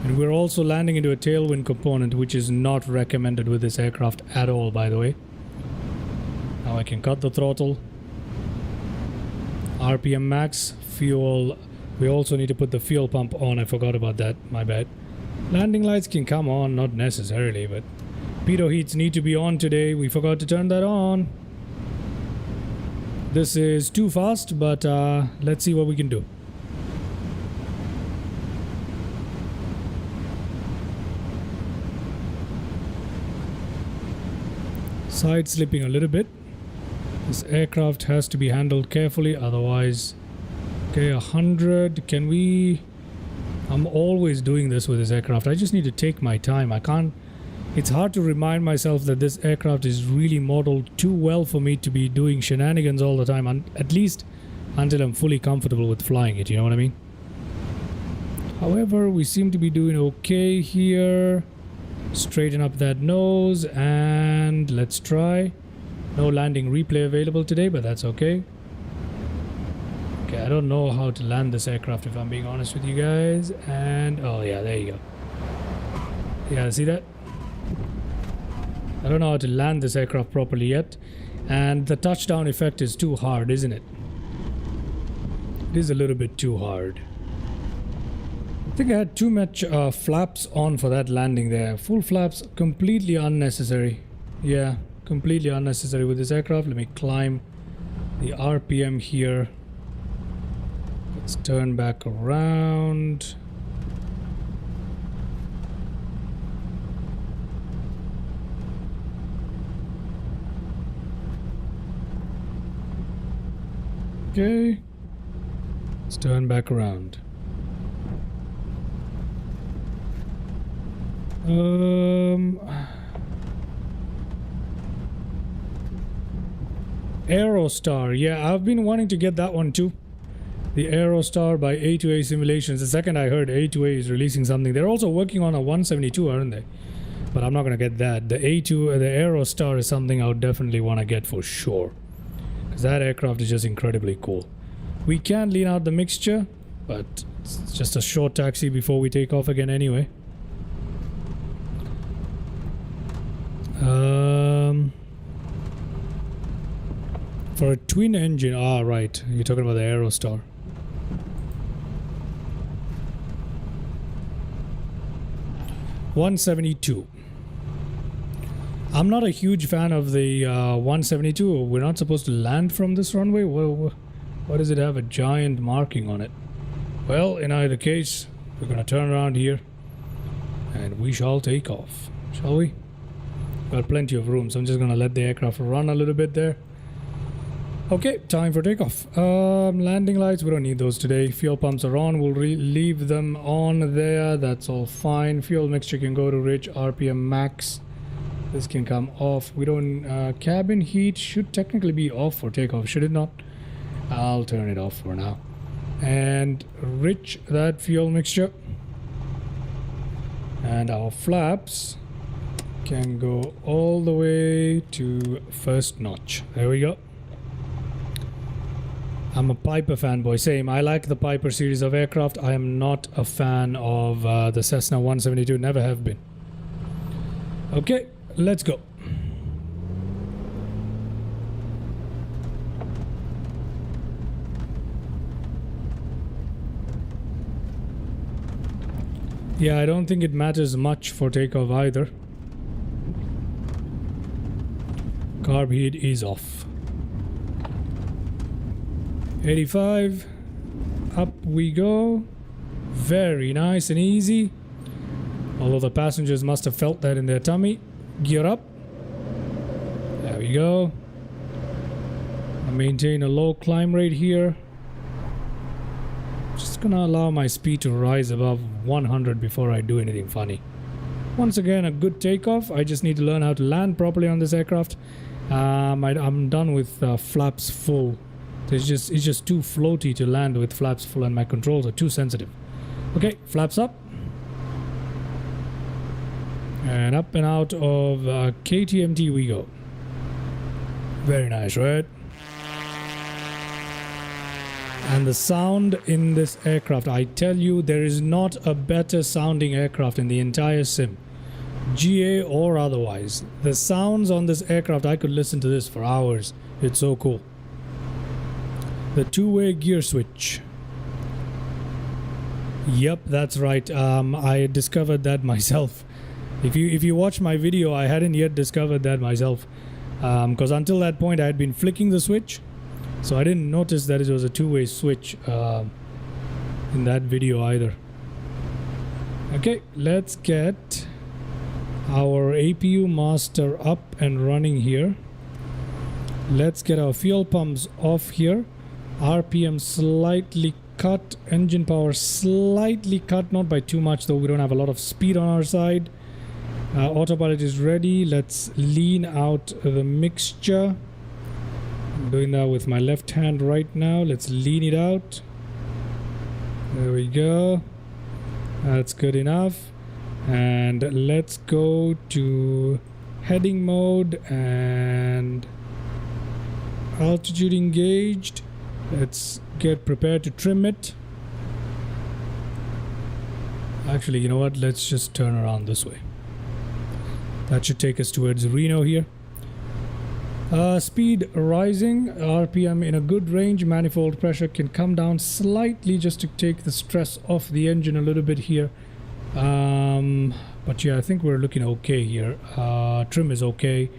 Speaker 2: And we're also landing into a tailwind component, which is not recommended with this aircraft at all, by the way. Now I can cut the throttle. RPM max, fuel. We also need to put the fuel pump on. I forgot about that. My bad. Landing lights can come on, not necessarily, but pitot heats need to be on today. We forgot to turn that on. This is too fast, but let's see what we can do. Side slipping a little bit. This aircraft has to be handled carefully, otherwise... Okay, 100. Can we... I'm always doing this with this aircraft. I just need to take my time. I can't... It's hard to remind myself that this aircraft is really modeled too well for me to be doing shenanigans all the time. At least until I'm fully comfortable with flying it, you know what I mean? However, we seem to be doing okay here. Straighten up that nose and let's try. No landing replay available today, but that's okay. Okay, I don't know how to land this aircraft if I'm being honest with you guys. And oh yeah, there you go. Yeah, see that? I don't know how to land this aircraft properly yet. And the touchdown effect is too hard, isn't it? It is a little bit too hard. I think I had too much flaps on for that landing there. Full flaps, completely unnecessary. Yeah, completely unnecessary with this aircraft. Let me climb the RPM here. Let's turn back around. Okay. Let's turn back around. Aerostar. Yeah, I've been wanting to get that one too. The Aerostar by A2A Simulations. The second I heard A2A is releasing something. They're also working on a 172, aren't they? But I'm not going to get that. The Aerostar is something I would definitely want to get for sure. Because that aircraft is just incredibly cool. We can lean out the mixture, but it's just a short taxi before we take off again anyway. For a twin engine, right, you're talking about the Aerostar. $172. I'm not a huge fan of the 172. We're not supposed to land from this runway. Why does it have a giant marking on it? Well, in either case, we're gonna turn around here and we shall take off, shall we? Got plenty of room, so I'm just gonna let the aircraft run a little bit there. Okay, time for takeoff. Landing lights, we don't need those today. Fuel pumps are on, we'll leave them on there. That's all fine. Fuel mixture can go to rich, RPM max. This can come off. We don't, cabin heat should technically be off for takeoff, should it not? I'll turn it off for now. And rich that fuel mixture. And our flaps can go all the way to first notch. There we go. I'm a Piper fanboy, same. I like the Piper series of aircraft. I am not a fan of the Cessna 172, never have been. Okay, let's go. Yeah, I don't think it matters much for takeoff either. Carb heat is off. 85, up we go. Very nice and easy. Although the passengers must have felt that in their tummy. Gear up. There we go. I maintain a low climb rate here. Just gonna allow my speed to rise above 100 before I do anything funny. Once again, a good takeoff. I just need to learn how to land properly on this aircraft. I'm done with flaps full. It's just too floaty to land with flaps full, and my controls are too sensitive. Okay, flaps up. And up and out of KTMT we go. Very nice, right? And the sound in this aircraft, I tell you, there is not a better sounding aircraft in the entire sim. GA or otherwise. The sounds on this aircraft, I could listen to this for hours. It's so cool. The two-way gear switch. Yep, that's right. I discovered that myself. If you watch my video, I hadn't yet discovered that myself. Because until that point, I had been flicking the switch. So I didn't notice that it was a two-way switch in that video either. Okay, let's get our APU master up and running here. Let's get our fuel pumps off here. RPM slightly cut, engine power slightly cut, not by too much though. We don't have a lot of speed on our side. Autopilot is ready. Let's lean out the mixture. I'm doing that with my left hand right now. Let's lean it out. There we go. That's good enough. And let's go to heading mode and altitude engaged. Let's get prepared to trim it. Actually, you know what? Let's just turn around this way. That should take us towards Reno here. Speed rising, RPM in a good range. Manifold pressure can come down slightly just to take the stress off the engine a little bit here. But yeah, I think we're looking okay here. Trim is okay.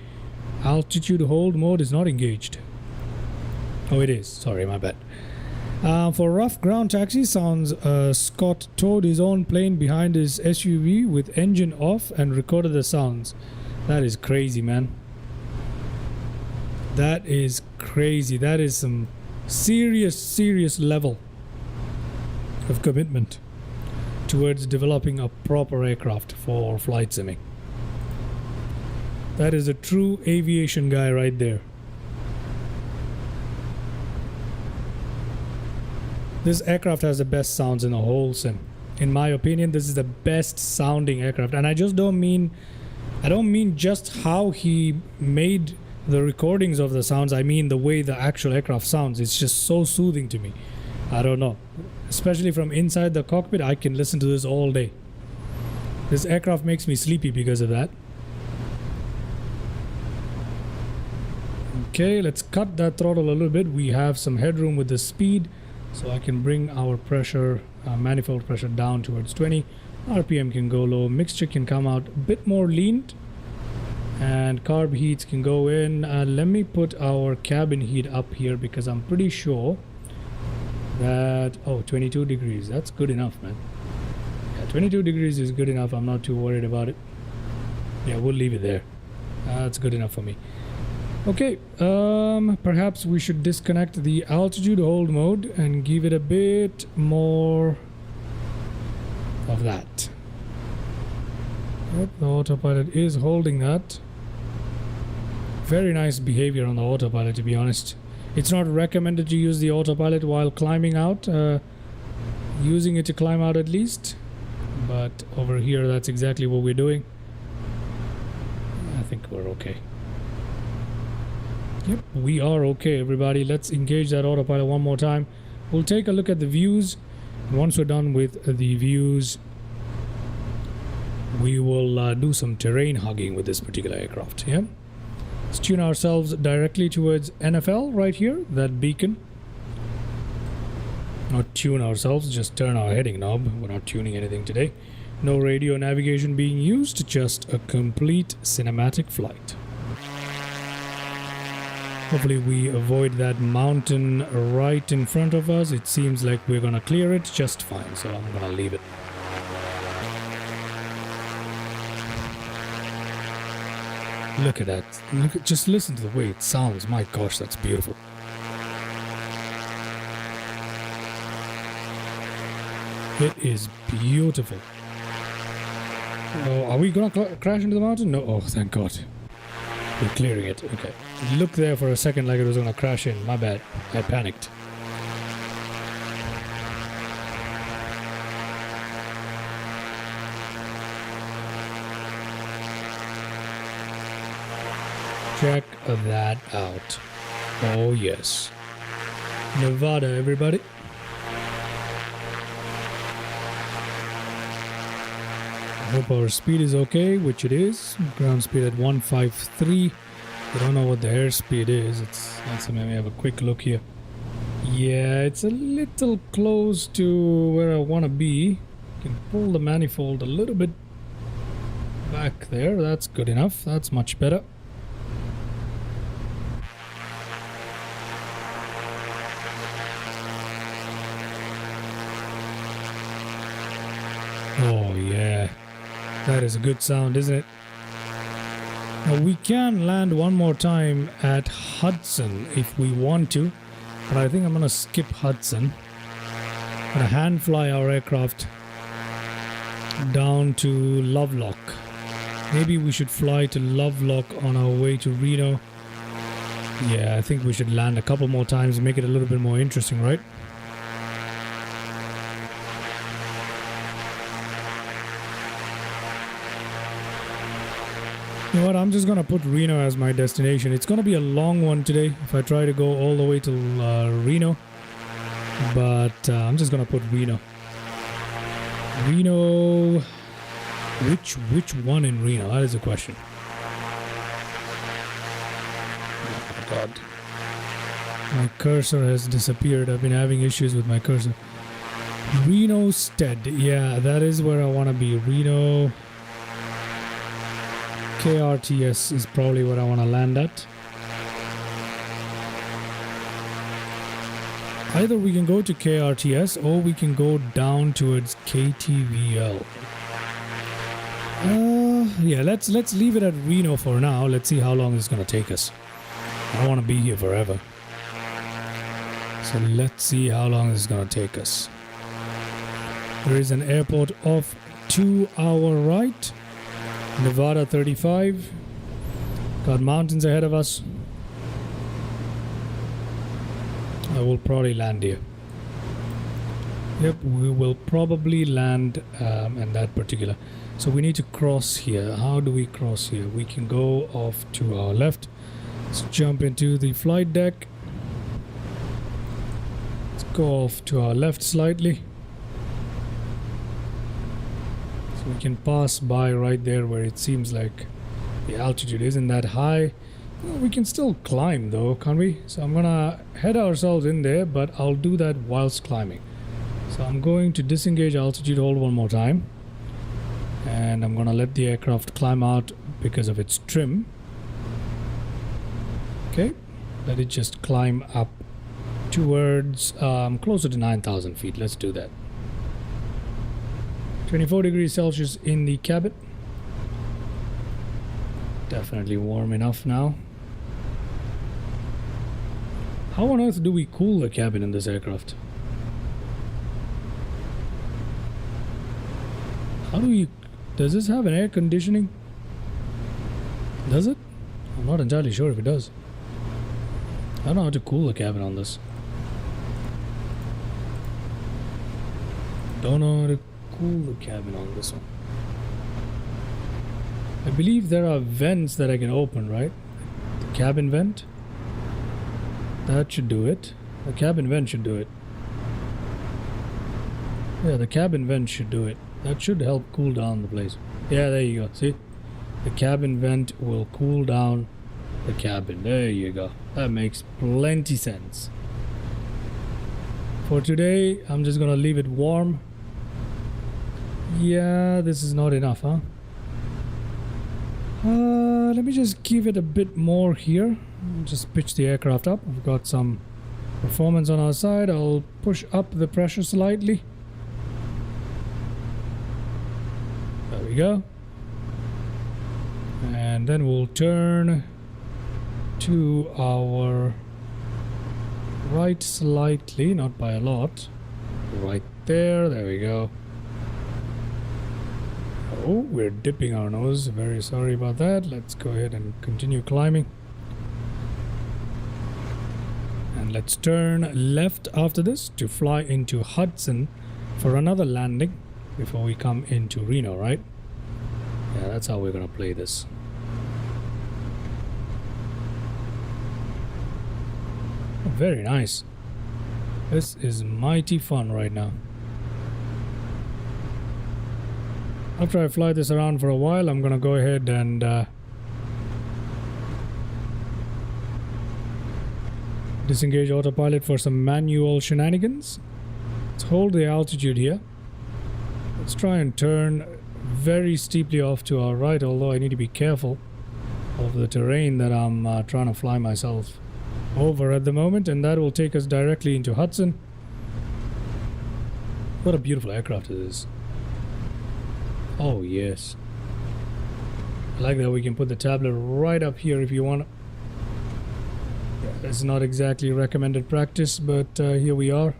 Speaker 2: Altitude hold mode is not engaged. Oh, it is. Sorry, my bad. For rough ground taxi sounds, Scott towed his own plane behind his SUV with engine off and recorded the sounds. That is crazy, man. That is crazy. That is some serious level of commitment towards developing a proper aircraft for flight simming. That is a true aviation guy right there. This aircraft has the best sounds in the whole sim. In my opinion, this is the best sounding aircraft. And I don't mean just how he made the recordings of the sounds. I mean the way the actual aircraft sounds. It's just so soothing to me. I don't know. Especially from inside the cockpit, I can listen to this all day. This aircraft makes me sleepy because of that. Okay, let's cut that throttle a little bit. We have some headroom with the speed. So I can bring our pressure, manifold pressure down towards 20. RPM can go low. Mixture can come out a bit more leaned. And carb heats can go in. Let me put our cabin heat up here because I'm pretty sure that... Oh, 22 degrees. That's good enough, man. Yeah, 22 degrees is good enough. I'm not too worried about it. Yeah, we'll leave it there. That's good enough for me. Okay, perhaps we should disconnect the altitude hold mode and give it a bit more of that. Yep, the autopilot is holding that. Very nice behavior on the autopilot, to be honest. It's not recommended to use the autopilot while climbing out, using it to climb out at least. But over here, that's exactly what we're doing. I think we're okay. Yep, we are okay, everybody. Let's engage that autopilot one more time. We'll take a look at the views. Once we're done with the views, we will do some terrain hugging with this particular aircraft. Yeah, let's tune ourselves directly towards NFL right here, that beacon. Not tune ourselves, just turn our heading knob. We're not tuning anything today. No radio navigation being used, just a complete cinematic flight. Hopefully we avoid that mountain right in front of us. It seems like we're gonna clear it just fine, so I'm gonna leave it. Look at that. Just listen to the way it sounds. My gosh, that's beautiful. It is beautiful. Oh, are we gonna crash into the mountain? No. Oh, thank God. We're clearing it. Okay. It looked there for a second like it was gonna crash in. My bad. I panicked. Check that out. Oh yes. Nevada, everybody. I hope our speed is okay, which it is. Ground speed at 153. I don't know what the airspeed is. Let's maybe have a quick look here. Yeah, it's a little close to where I want to be. Can pull the manifold a little bit back there. That's good enough. That's much better. Oh yeah, that is a good sound, isn't it? Now we can land one more time at Hudson if we want to, but I think I'm gonna skip Hudson. I'm gonna hand fly our aircraft down to Lovelock. Maybe we should fly to Lovelock on our way to Reno. Yeah, I think we should land a couple more times and make it a little bit more interesting, right? You know what? I'm just gonna put Reno as my destination. It's gonna be a long one today if I try to go all the way to Reno. But I'm just gonna put Reno. Reno. Which one in Reno? That is the question. Oh my God. My cursor has disappeared. I've been having issues with my cursor. Reno Stead. Yeah, that is where I want to be. Reno. KRTS is probably where I want to land at. Either we can go to KRTS or we can go down towards KTVL. Yeah, let's leave it at Reno for now. Let's see how long it's gonna take us. I don't want to be here forever. So let's see how long it's gonna take us. There is an airport off to our right. Nevada 35. Got mountains ahead of us. I will probably land here. Yep, we will probably land in that particular. So we need to cross here. How do we cross here? We can go off to our left. Let's jump into the flight deck. Let's go off to our left slightly. So we can pass by right there where it seems like the altitude isn't that high. Well, we can still climb though, can't we? So I'm gonna head ourselves in there, but I'll do that whilst climbing. So I'm going to disengage altitude hold one more time. And I'm gonna let the aircraft climb out because of its trim. Okay, let it just climb up towards closer to 9,000 feet. Let's do that. 24 degrees Celsius in the cabin. Definitely warm enough now. How on earth do we cool the cabin in this aircraft? How do we... Does this have an air conditioning? Does it? I'm not entirely sure if it does. I don't know how to cool the cabin on this. Don't know how to cool the cabin on this one. I believe there are vents that I can open, right? The cabin vent. That should do it. The cabin vent should do it. Yeah, the cabin vent should do it. That should help cool down the place. Yeah, there you go. See? The cabin vent will cool down the cabin. There you go. That makes plenty sense. For today, I'm just gonna leave it warm. Yeah, this is not enough, huh? Let me just give it a bit more here. Just pitch the aircraft up. We've got some performance on our side. I'll push up the pressure slightly. There we go. And then we'll turn to our right slightly, not by a lot. Right there, there we go. Oh, we're dipping our nose. Very sorry about that. Let's go ahead and continue climbing. And let's turn left after this to fly into Hudson for another landing before we come into Reno, right? Yeah, that's how we're gonna play this. Very nice. This is mighty fun right now. After I fly this around for a while, I'm gonna go ahead and disengage autopilot for some manual shenanigans. Let's hold the altitude here. Let's try and turn very steeply off to our right, although I need to be careful of the terrain that I'm trying to fly myself over at the moment, and that will take us directly into Hudson. What a beautiful aircraft it is. Oh yes. I like that we can put the tablet right up here if you want. Yeah, it's not exactly recommended practice, but here we are.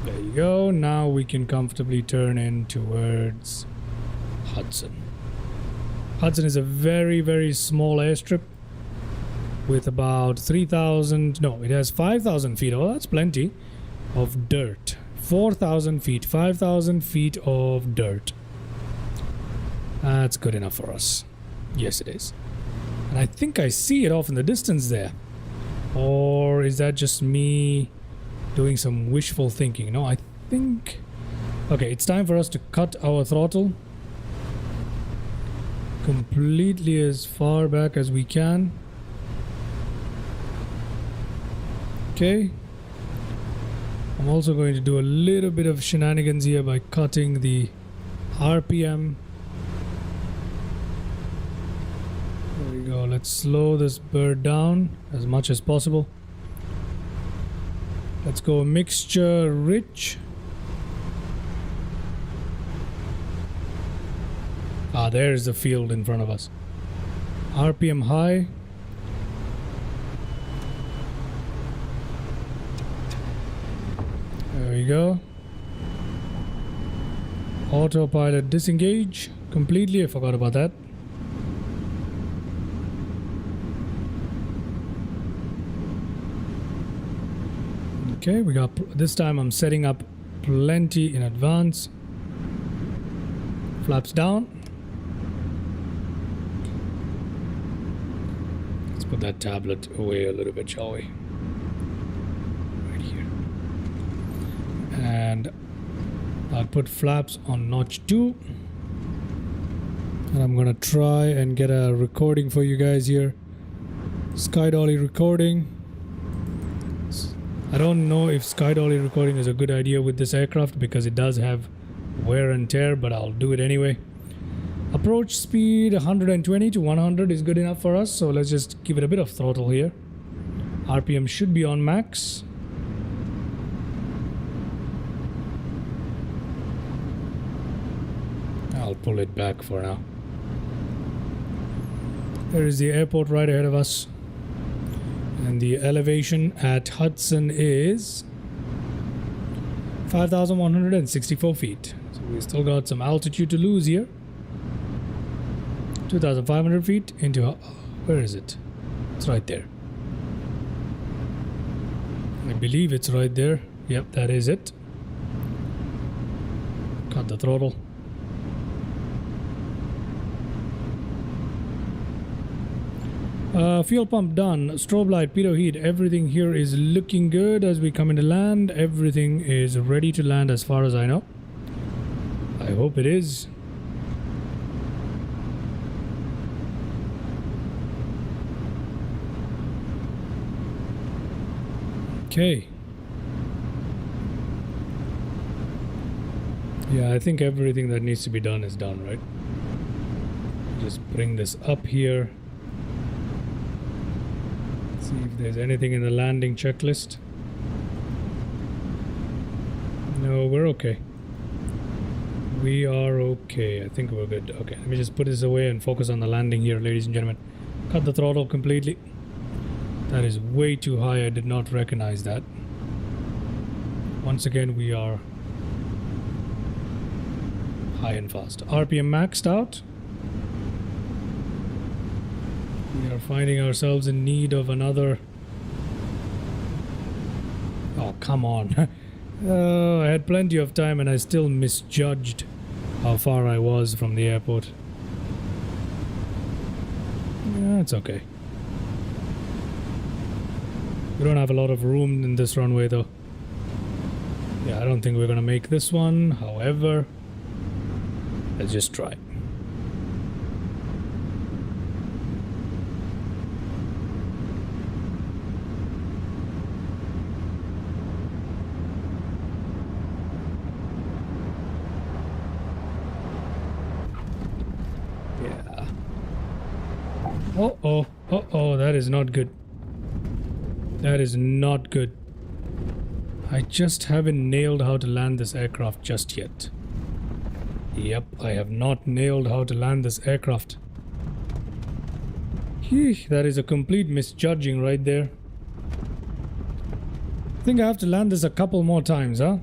Speaker 2: There you go. Now we can comfortably turn in towards Hudson. Hudson is a very, very small airstrip with about 3,000, no, it has 5,000 feet. Oh, that's plenty of dirt. 4,000 feet, 5,000 feet of dirt. That's good enough for us. Yes, it is. And I think I see it off in the distance there. Or is that just me doing some wishful thinking? No, I think... Okay, it's time for us to cut our throttle completely as far back as we can. Okay. I'm also going to do a little bit of shenanigans here by cutting the RPM. There we go. Let's slow this bird down as much as possible. Let's go mixture rich. Ah, there's the field in front of us. RPM high. There we go. Autopilot disengage completely. I forgot about that. Okay, we got this time I'm setting up plenty in advance. Flaps down. Let's put that tablet away a little bit, shall we? Right here. And I'll put flaps on notch 2. And I'm gonna try and get a recording for you guys here. Sky dolly recording. I don't know if sky dolly recording is a good idea with this aircraft because it does have wear and tear, but I'll do it anyway. Approach speed 120 to 100 is good enough for us, so let's just give it a bit of throttle here. RPM should be on max. I'll pull it back for now. There is the airport right ahead of us. And the elevation at Hudson is 5,164 feet. So we still got some altitude to lose here. 2,500 feet into... Where is it? It's right there. I believe it's right there. Yep, that is it. Cut the throttle. Fuel pump done. Strobe light, pitot heat. Everything here is looking good as we come into land. Everything is ready to land as far as I know. I hope it is. Okay. Yeah, I think everything that needs to be done is done, right? Just bring this up here. See if there's anything in the landing checklist. No, we're okay. We are okay. I think we're good. Okay, let me just put this away and focus on the landing here, ladies and gentlemen. Cut the throttle completely. That is way too high. I did not recognize that. Once again, we are high and fast. RPM maxed out. We are finding ourselves in need of another... Oh, come on. I had plenty of time and I still misjudged how far I was from the airport. Yeah, it's okay. We don't have a lot of room in this runway though. Yeah, I don't think we're gonna make this one. However, let's just try. Uh-oh, that is not good. That is not good. I just haven't nailed how to land this aircraft just yet. Yep, I have not nailed how to land this aircraft. That is a complete misjudging right there. I think I have to land this a couple more times, huh?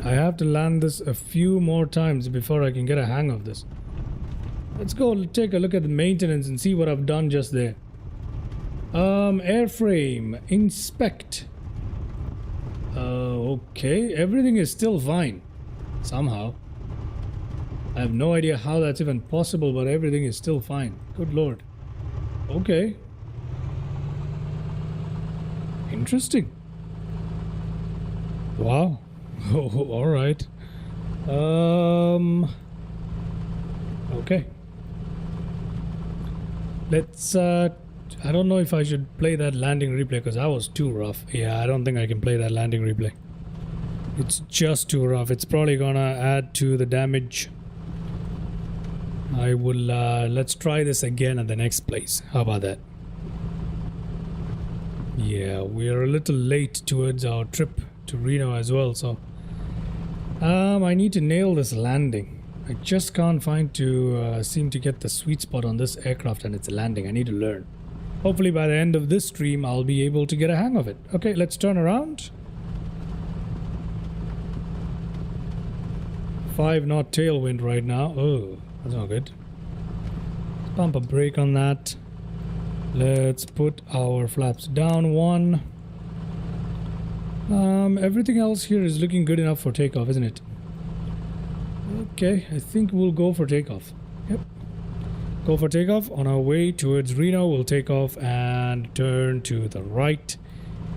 Speaker 2: I have to land this a few more times before I can get a hang of this. Let's go take a look at the maintenance and see what I've done just there. Airframe. Inspect. Okay. Everything is still fine. Somehow. I have no idea how that's even possible, but everything is still fine. Good lord. Okay. Interesting. Wow. Oh, all right. Okay. Let's I don't know if I should play that landing replay because that was too rough. Yeah, I don't think I can play that landing replay. It's just too rough. It's probably gonna add to the damage. I will let's try this again at the next place. How about that? Yeah, we are a little late towards our trip to Reno as well, so I need to nail this landing. I just can't seem to get the sweet spot on this aircraft and its landing. I need to learn. Hopefully by the end of this stream I'll be able to get a hang of it. Okay, let's turn around. 5 knot tailwind right now. Oh, that's not good. Let's pump a brake on that. Let's put our flaps down 1. Everything else here is looking good enough for takeoff, isn't it? Okay, I think we'll go for takeoff. Yep. Go for takeoff. On our way towards Reno, we'll take off and turn to the right.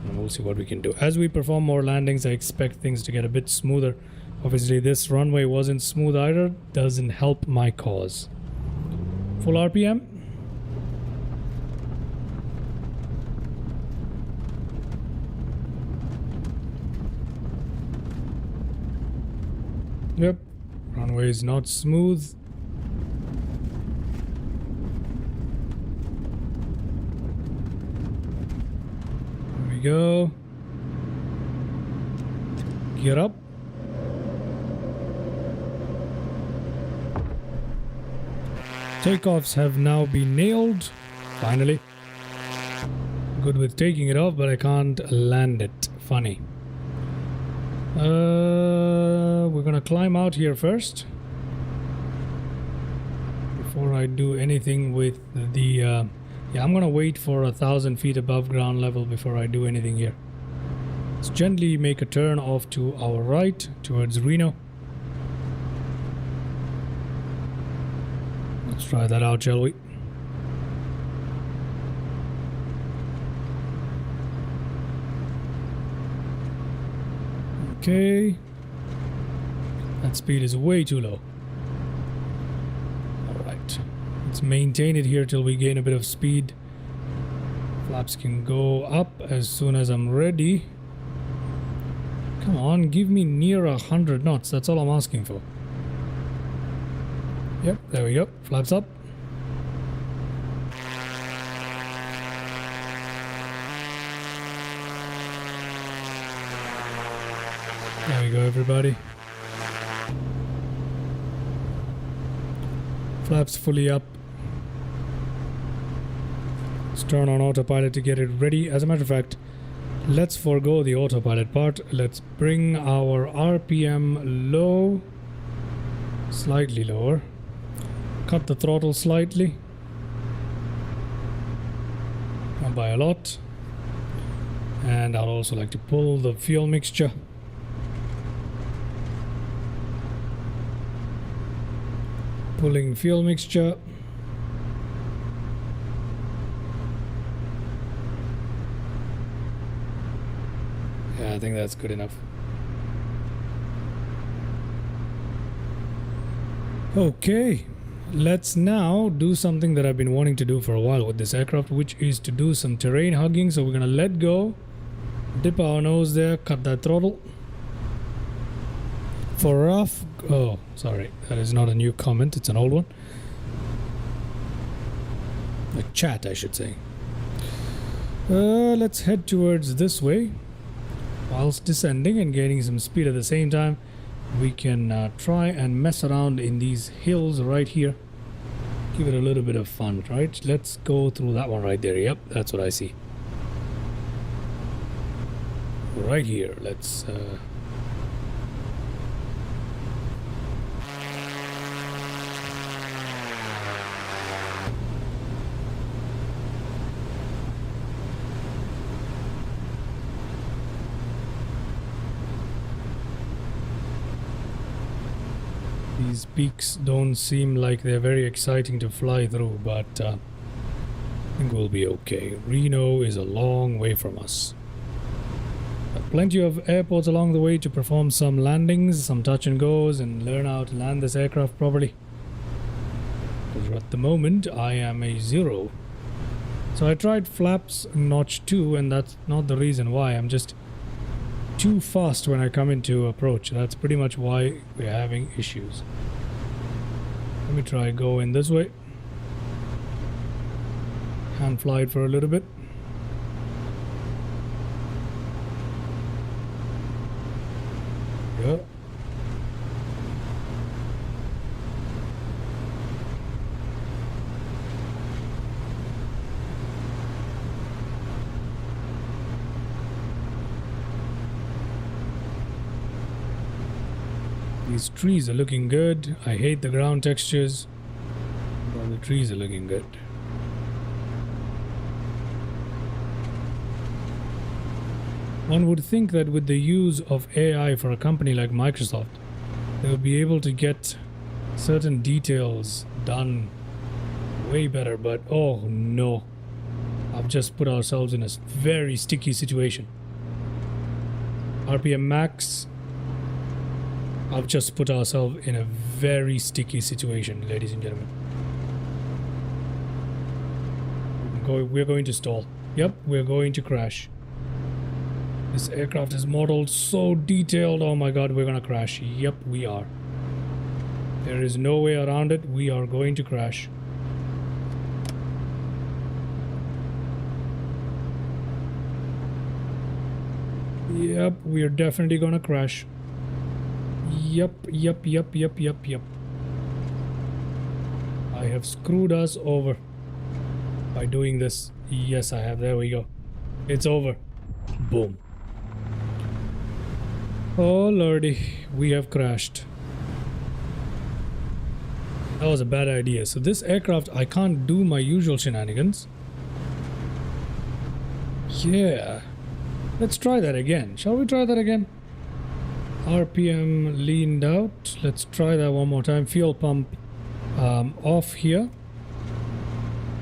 Speaker 2: And we'll see what we can do. As we perform more landings, I expect things to get a bit smoother. Obviously, this runway wasn't smooth either. Doesn't help my cause. Full RPM. Yep. Runway is not smooth. There we go. Gear up. Takeoffs have now been nailed. Finally. Good with taking it off, but I can't land it. Funny. We're gonna climb out here first before I do anything with the yeah, I'm gonna wait for 1,000 feet above ground level before I do anything here. Let's gently make a turn off to our right towards Reno. Let's try that out, shall we? Okay. That speed is way too low. Alright. Let's maintain it here till we gain a bit of speed. Flaps can go up as soon as I'm ready. Come on, give me near 100 knots. That's all I'm asking for. Yep, there we go. Flaps up. There we go, everybody. Flaps fully up. Let's turn on autopilot to get it ready. As a matter of fact, let's forego the autopilot part. Let's bring our RPM low. Slightly lower. Cut the throttle slightly. Not by a lot. And I'd also like to pull the fuel mixture. Pulling fuel mixture. Yeah, I think that's good enough. Okay, let's now do something that I've been wanting to do for a while with this aircraft, which is to do some terrain hugging. So we're gonna let go, dip our nose there, cut that throttle. For rough, oh, sorry, that is not a new comment, it's an old one. A chat, I should say. Let's head towards this way. Whilst descending and gaining some speed at the same time, we can try and mess around in these hills right here. Give it a little bit of fun, right? Let's go through that one right there. Yep, that's what I see. Right here, let's... These peaks don't seem like they're very exciting to fly through, but I think we'll be okay. Reno is a long way from us. Plenty of airports along the way to perform some landings, some touch and goes, and learn how to land this aircraft properly. Because at the moment, I am a 0. So I tried flaps notch 2, and that's not the reason why. I'm just too fast when I come into approach. That's pretty much why we're having issues. Let me try going this way. Hand fly it for a little bit. Yeah. These trees are looking good. I hate the ground textures, but the trees are looking good. One would think that with the use of AI for a company like Microsoft, they would be able to get certain details done way better, but oh no. I've just put ourselves in a very sticky situation. RPM max. I've just put ourselves in a very sticky situation, ladies and gentlemen. We're going to stall. Yep, we're going to crash. This aircraft is modeled so detailed. Oh my god, we're gonna crash. Yep, we are. There is no way around it. We are going to crash. Yep, we are definitely gonna crash. Yep. I have screwed us over by doing this. Yes, I have. There we go. It's over. Boom. Oh lordy, we have crashed. That was a bad idea. So this aircraft, I can't do my usual shenanigans. Yeah. Let's try that again. Shall we try that again? RPM leaned out. Let's try that one more time. Fuel pump off here.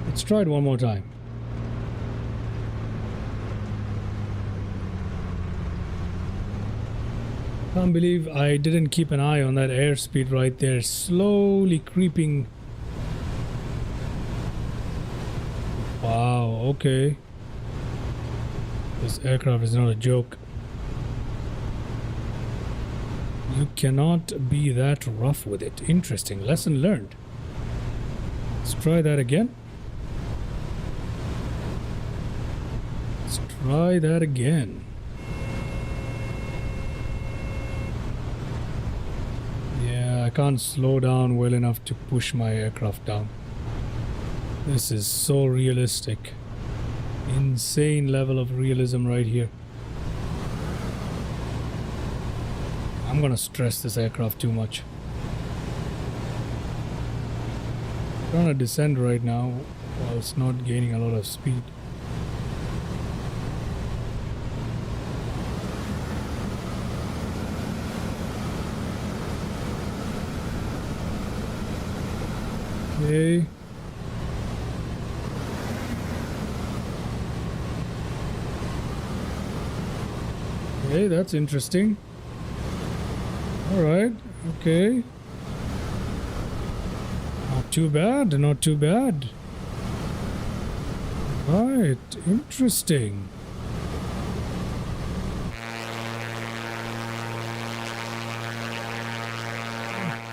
Speaker 2: Let's try it one more time. Can't believe I didn't keep an eye on that airspeed right there. Slowly creeping. Wow, okay. This aircraft is not a joke. You cannot be that rough with it. Interesting. Lesson learned. Let's try that again. Let's try that again. I can't slow down well enough to push my aircraft down. This is so realistic. Insane level of realism right here. I'm gonna stress this aircraft too much. I'm trying to descend right now while it's not gaining a lot of speed. Okay. Okay, that's interesting. Alright, okay. Not too bad, not too bad. Right, interesting.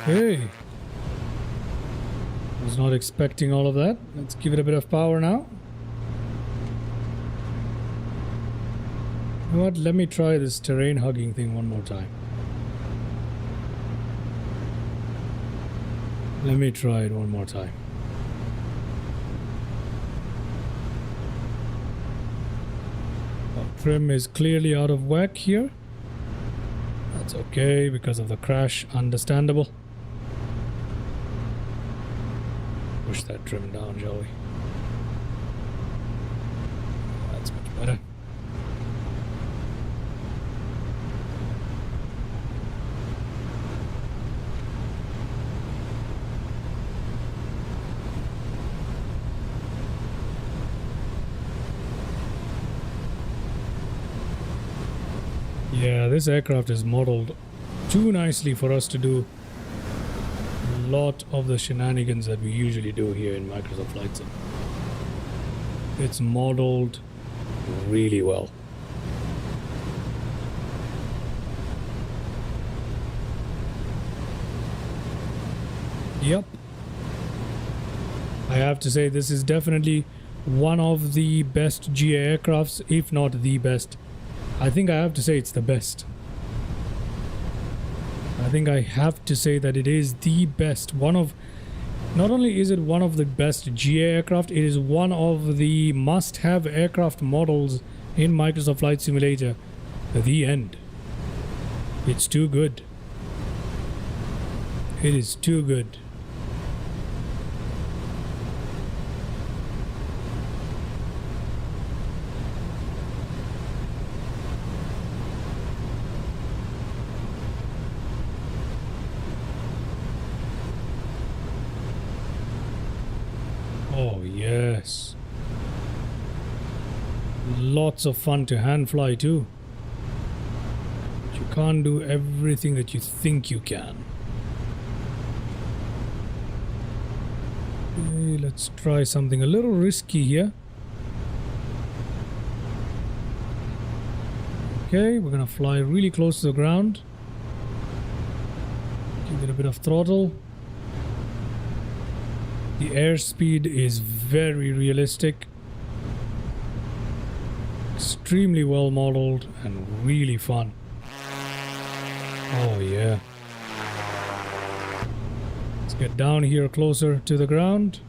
Speaker 2: Okay. Was not expecting all of that. Let's give it a bit of power now. You know what? Let me try this terrain hugging thing one more time. Let me try it one more time. Our trim is clearly out of whack here. That's okay because of the crash. Understandable. Push that trim down, shall we? That's much better. Yeah, this aircraft is modeled too nicely for us to do a lot of the shenanigans that we usually do here in Microsoft Flight Sim. It's modeled really well. Yep. I have to say this is definitely one of the best GA aircrafts, if not the best. I think I have to say it's the best. I think I have to say that it is the best. Not only is it one of the best GA aircraft, it is one of the must-have aircraft models in Microsoft Flight Simulator. The end. It's too good. It is too good. Oh yes. Lots of fun to hand fly too. But you can't do everything that you think you can. Okay, let's try something a little risky here. Okay, we're gonna fly really close to the ground. Give it a bit of throttle. The airspeed is very realistic, extremely well modeled, and really fun. Oh yeah. Let's get down here closer to the ground.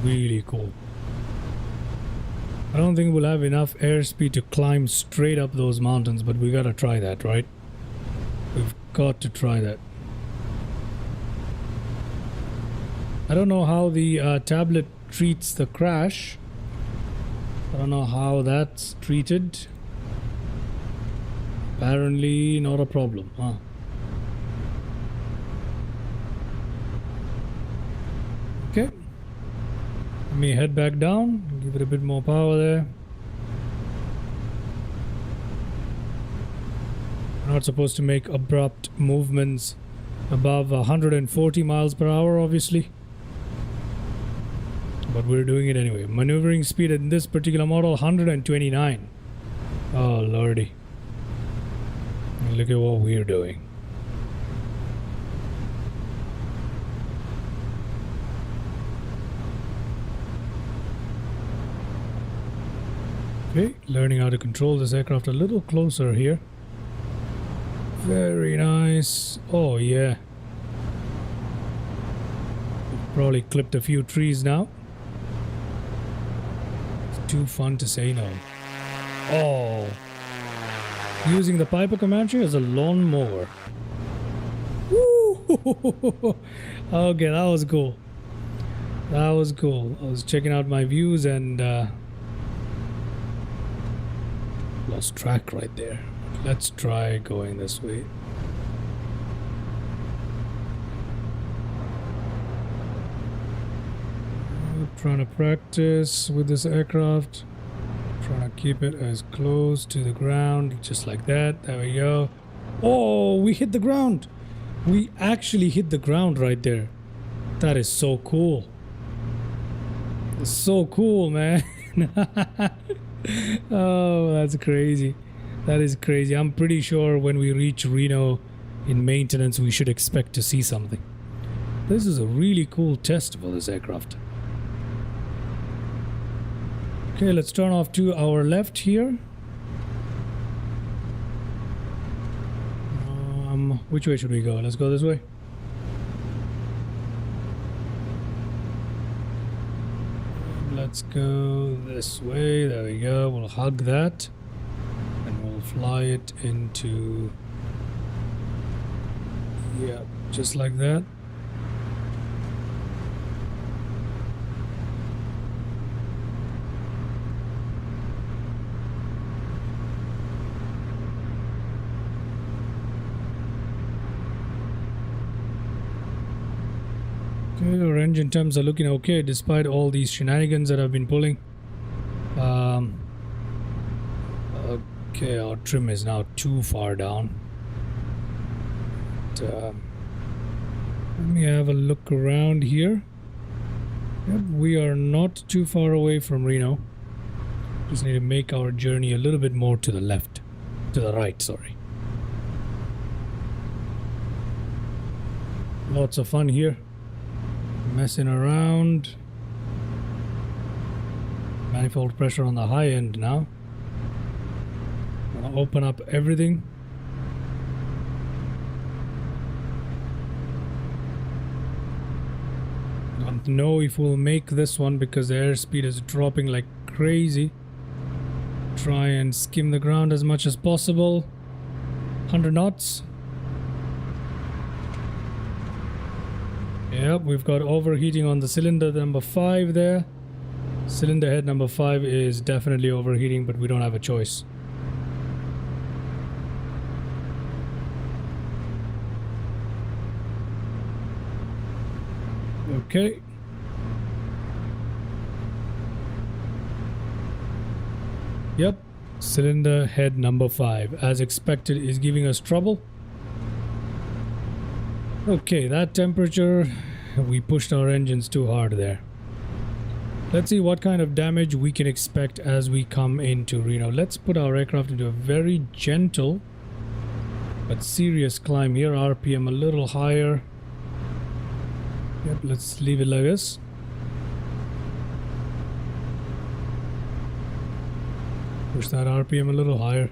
Speaker 2: Really cool. I don't think we'll have enough airspeed to climb straight up those mountains, but we gotta try that, right? We've got to try that. I don't know how the tablet treats the crash. I don't know how that's treated. Apparently not a problem, huh? Okay. Let me head back down, give it a bit more power there. We're not supposed to make abrupt movements above 140 miles per hour, obviously. But we're doing it anyway. Maneuvering speed in this particular model, 129. Oh lordy. Look at what we're doing. Okay, learning how to control this aircraft a little closer here. Very nice. Oh yeah. Probably clipped a few trees now. It's too fun to say no. Oh. Using the Piper Comanche as a lawnmower. Woo! Okay, that was cool. That was cool. I was checking out my views and lost track right there. Let's try going this way. Trying to practice with this aircraft. Trying to keep it as close to the ground, just like that. There we go. Oh, we hit the ground. We actually hit the ground right there. That is so cool. It's so cool, man. Oh, that's crazy. That is crazy. I'm pretty sure when we reach Reno in maintenance, we should expect to see something. This is a really cool test for this aircraft. Okay, let's turn off to our left here. Which way should we go? Let's go this way. Let's go this way. There we go. We'll hug that. And we'll fly it into... Yeah, just like that. engine temps are looking okay despite all these shenanigans that I've been pulling. Okay, our trim is now too far down. But, let me have a look around here. Yep, we are not too far away from Reno. Just need to make our journey a little bit more to the left. To the right, sorry. Lots of fun here. Messing around. Manifold pressure on the high end now. Gonna open up everything. Don't know if we'll make this one because the airspeed is dropping like crazy. Try and skim the ground as much as possible. 100 knots. Yep, we've got overheating on the cylinder number 5 there. Cylinder head number 5 is definitely overheating, but we don't have a choice. Okay. Yep, cylinder head number 5, as expected, is giving us trouble. Okay, that temperature, we pushed our engines too hard there. Let's see what kind of damage we can expect as we come into Reno. Let's put our aircraft into a very gentle but serious climb here. RPM a little higher. Yep, let's leave it like this. Push that RPM a little higher.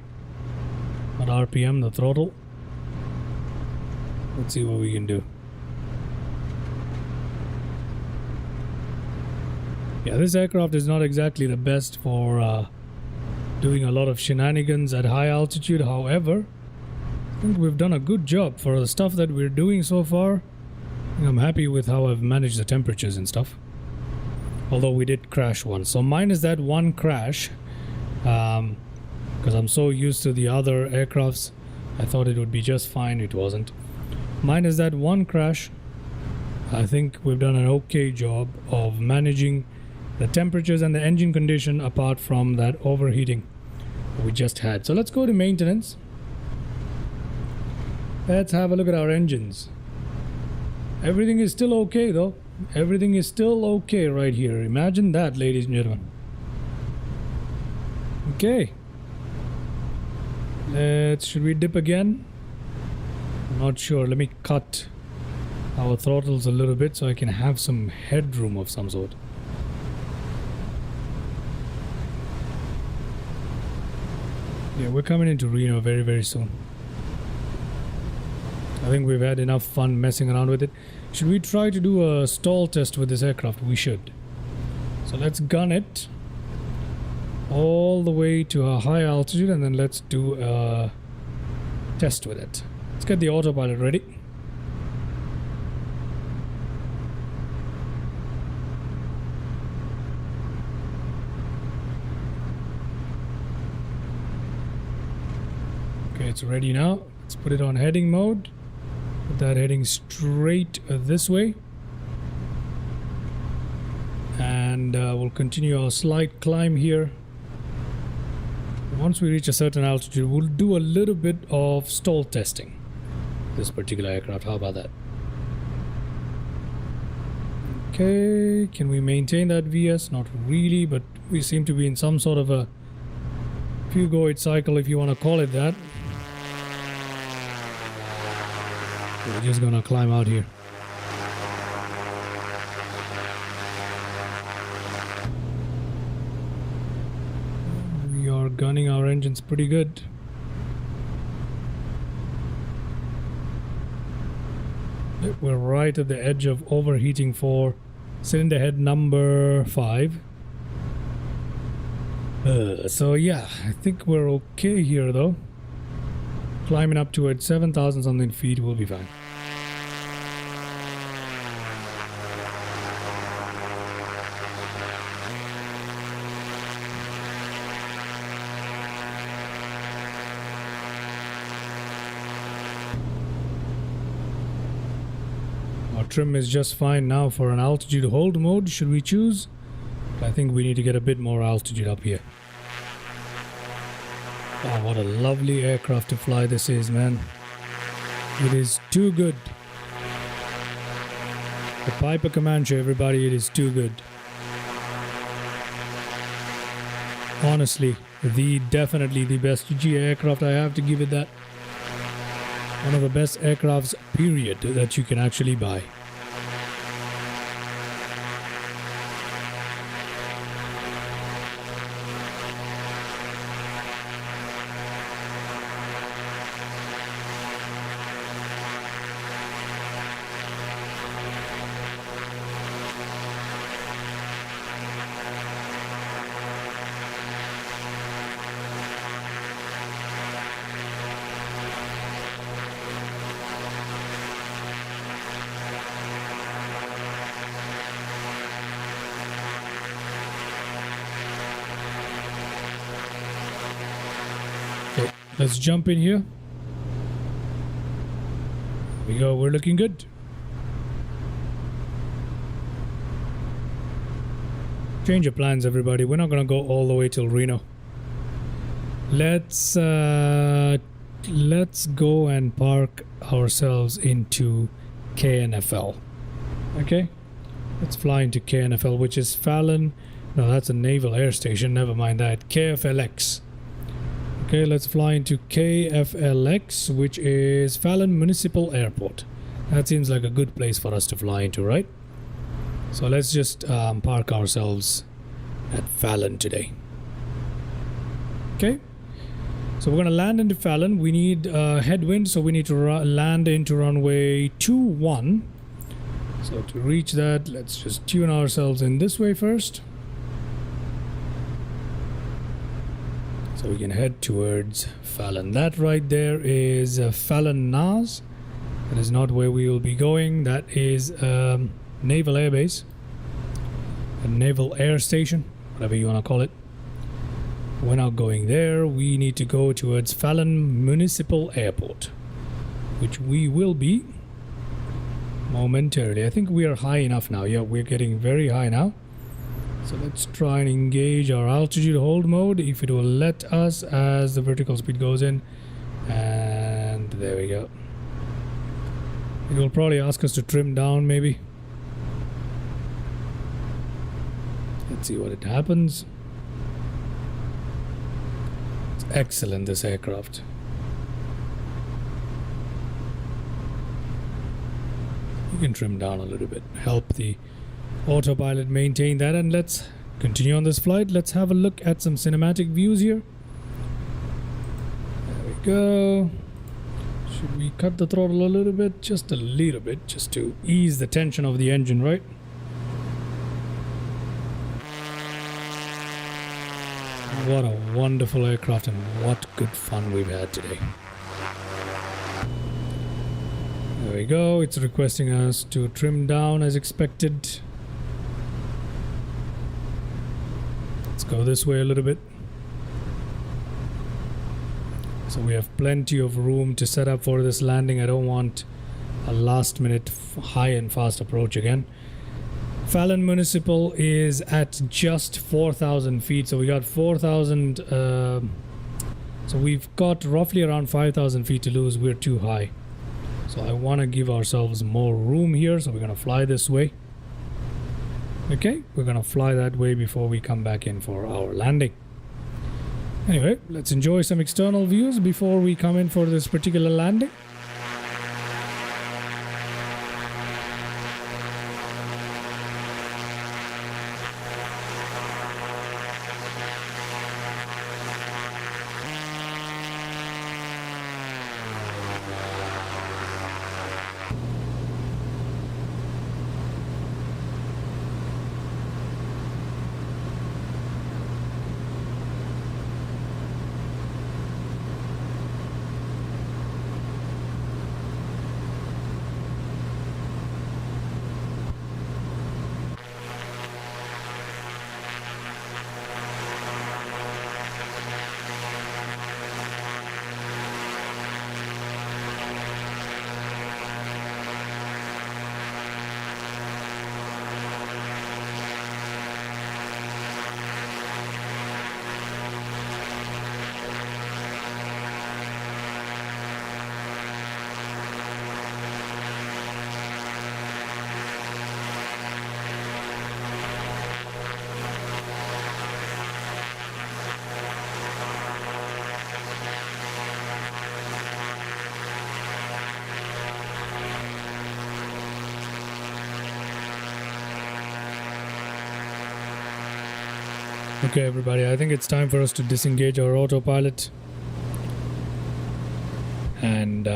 Speaker 2: Not RPM, the throttle. Let's see what we can do. Yeah, this aircraft is not exactly the best for doing a lot of shenanigans at high altitude. However, I think we've done a good job for the stuff that we're doing so far. I'm happy with how I've managed the temperatures and stuff. Although we did crash once. So minus that one crash, because I'm so used to the other aircrafts, I thought it would be just fine. It wasn't. Minus that one crash, I think we've done an okay job of managing the temperatures and the engine condition apart from that overheating we just had. So let's go to maintenance. Let's have a look at our engines. Everything is still okay though. Everything is still okay right here. Imagine that, ladies and gentlemen. Okay. Should we dip again? I'm not sure. Let me cut our throttles a little bit so I can have some headroom of some sort. Yeah, we're coming into Reno very, very soon. I think we've had enough fun messing around with it. Should we try to do a stall test with this aircraft? We should. So let's gun it all the way to a high altitude and then let's do a test with it. Let's get the autopilot ready. Okay, it's ready now. Let's put it on heading mode. Put that heading straight this way. And we'll continue our slight climb here. Once we reach a certain altitude, we'll do a little bit of stall testing. This particular aircraft, how about that? Okay, can we maintain that VS? Not really, but we seem to be in some sort of a fugoid cycle, if you want to call it that. We're just gonna climb out here. We are gunning our engines pretty good. We're right at the edge of overheating for cylinder head number 5. So yeah, I think we're okay here though. Climbing up to at 7,000 something feet, we'll be fine. Our trim is just fine now for an altitude hold mode, should we choose. I think we need to get a bit more altitude up here. Oh, what a lovely aircraft to fly this is, man. It is too good. The Piper Comanche, everybody, it is too good. Honestly, definitely the best GA aircraft. I have to give it that. One of the best aircrafts, period, that you can actually buy. Okay, let's jump in here. Here we go, we're looking good. Change your plans, everybody. We're not gonna go all the way till Reno. Let's go and park ourselves into KNFL. Okay, let's fly into KNFL, which is Fallon. No, that's a naval air station. Never mind that. KFLX. Okay, let's fly into KFLX, which is Fallon Municipal Airport. That seems like a good place for us to fly into, right? So let's just park ourselves at Fallon today. Okay, so we're going to land into Fallon. We need headwind, so we need to land into runway 21. So to reach that, let's just tune ourselves in this way first. So we can head towards Fallon. That right there is Fallon Nas. That is not where we will be going. That is Naval Air Base, a Naval Air Station, whatever you want to call it. We're not going there. We need to go towards Fallon Municipal Airport, which we will be momentarily. I think we are high enough now. Yeah, we're getting very high now. So let's try and engage our altitude hold mode, if it will let us, as the vertical speed goes in. And there we go. It will probably ask us to trim down, maybe. Let's see what it happens. It's excellent, this aircraft. You can trim down a little bit, help the autopilot maintain that, and let's continue on this flight. Let's have a look at some cinematic views here. There we go. Should we cut the throttle a little bit? Just a little bit, just to ease the tension of the engine, right? What a wonderful aircraft, and what good fun we've had today. There we go. It's requesting us to trim down as expected. Let's go this way a little bit. So we have plenty of room to set up for this landing. I don't want a last minute high and fast approach again. Fallon Municipal is at just 4,000 feet. So we got 4,000. So we've got roughly around 5,000 feet to lose. We're too high. So I want to give ourselves more room here. So we're going to fly this way. Okay, we're going to fly that way before we come back in for our landing. Anyway, let's enjoy some external views before we come in for this particular landing. Okay, everybody, I think it's time for us to disengage our autopilot. And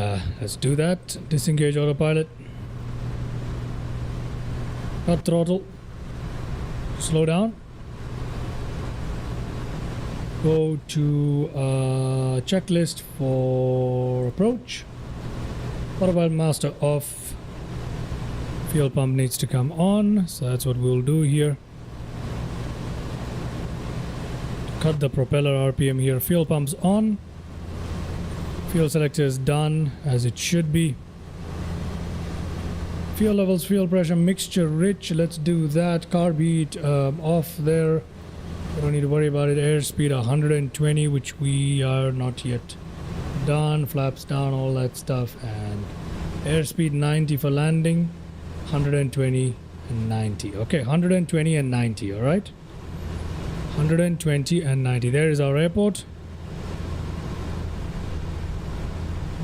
Speaker 2: let's do that. Disengage autopilot. Cut throttle. Slow down. Go to checklist for approach. Autopilot master off. Fuel pump needs to come on, so that's what we'll do here. Cut the propeller RPM here. Fuel pump's on. Fuel selector is done as it should be. Fuel levels, fuel pressure, mixture rich. Let's do that. Carb off there. We don't need to worry about it. Airspeed 120, which we are not yet done. Flaps down, all that stuff. And airspeed 90 for landing. 120 and 90. Okay, 120 and 90, all right? 120 and 90. There is our airport.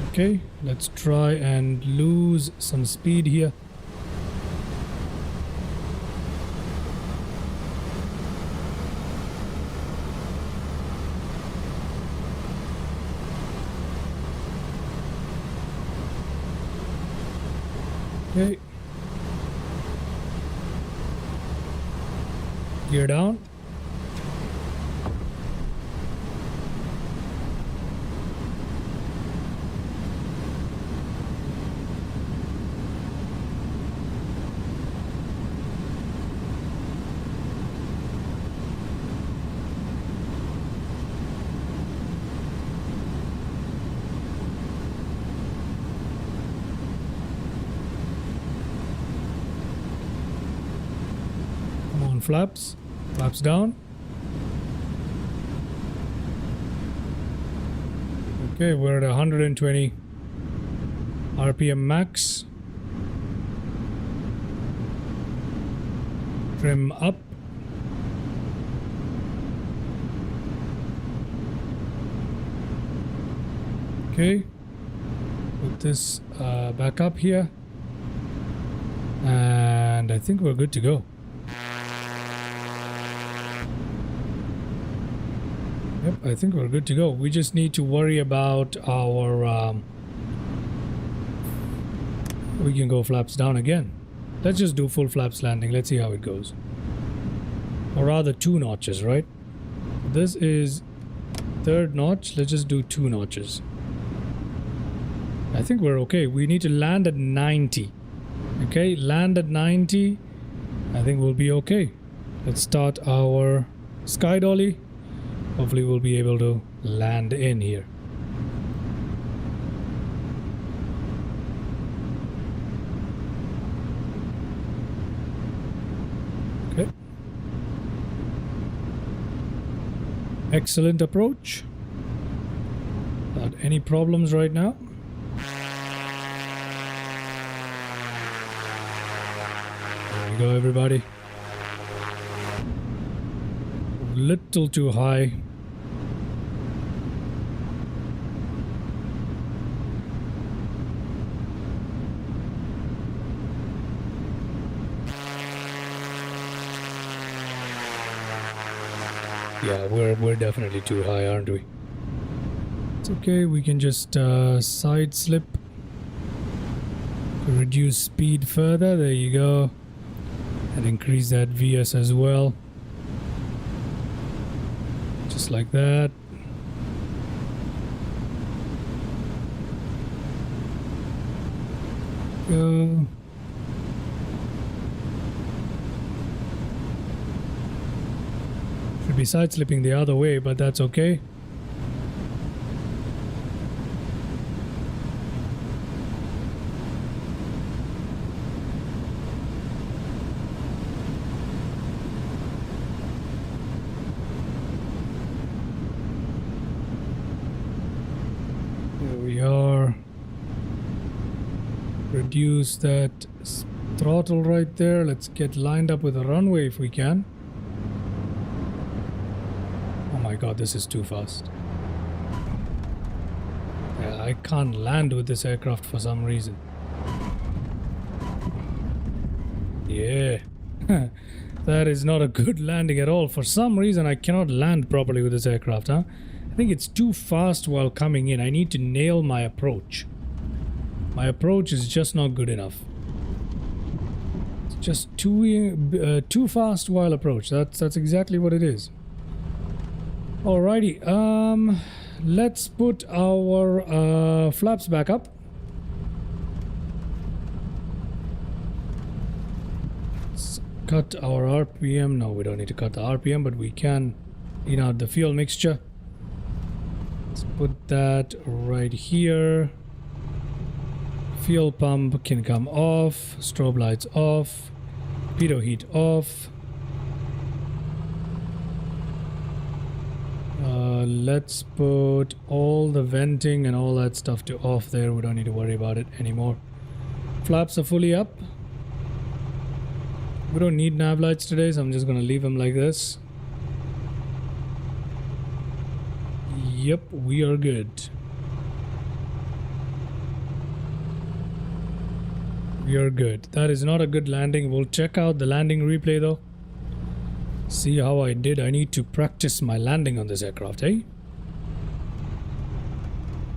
Speaker 2: Okay, let's try and lose some speed here. Okay. Gear down. Flaps down. Okay, we're at 120 RPM max. Trim up. Okay, put this back up here, and I think we're good to go. Yep, I think we're good to go. We just need to worry about our... we can go flaps down again. Let's just do full flaps landing. Let's see how it goes. Or rather 2 notches, right? This is 3rd notch. Let's just do 2 notches. I think we're okay. We need to land at 90. Okay, land at 90. I think we'll be okay. Let's start our sky dolly. Hopefully we'll be able to land in here. Okay. Excellent approach. Without any problems right now. There we go, everybody. Little too high. Yeah, we're definitely too high, aren't we? It's okay, we can just side slip to reduce speed further. There you go. And increase that VS as well. Just like that. Go. Should be side slipping the other way, but that's okay. Reduce that throttle right there. Let's get lined up with the runway if we can. Oh my god, this is too fast. Yeah, I can't land with this aircraft for some reason. Yeah. That is not a good landing at all. For some reason, I cannot land properly with this aircraft, huh? I think it's too fast while coming in. I need to nail my approach. My approach is just not good enough. It's just too fast while approach. That's exactly what it is. Alrighty. Let's put our flaps back up. Cut our RPM. No, we don't need to cut the RPM, but we can clean out the fuel mixture. Let's put that right here. Fuel pump can come off. Strobe lights off. Pitot heat off. Let's put all the venting and all that stuff to off there. We don't need to worry about it anymore. Flaps are fully up. We don't need nav lights today, so I'm just going to leave them like this. Yep, we are good. We are good. That is not a good landing. We'll check out the landing replay though. See how I did. I need to practice my landing on this aircraft, eh?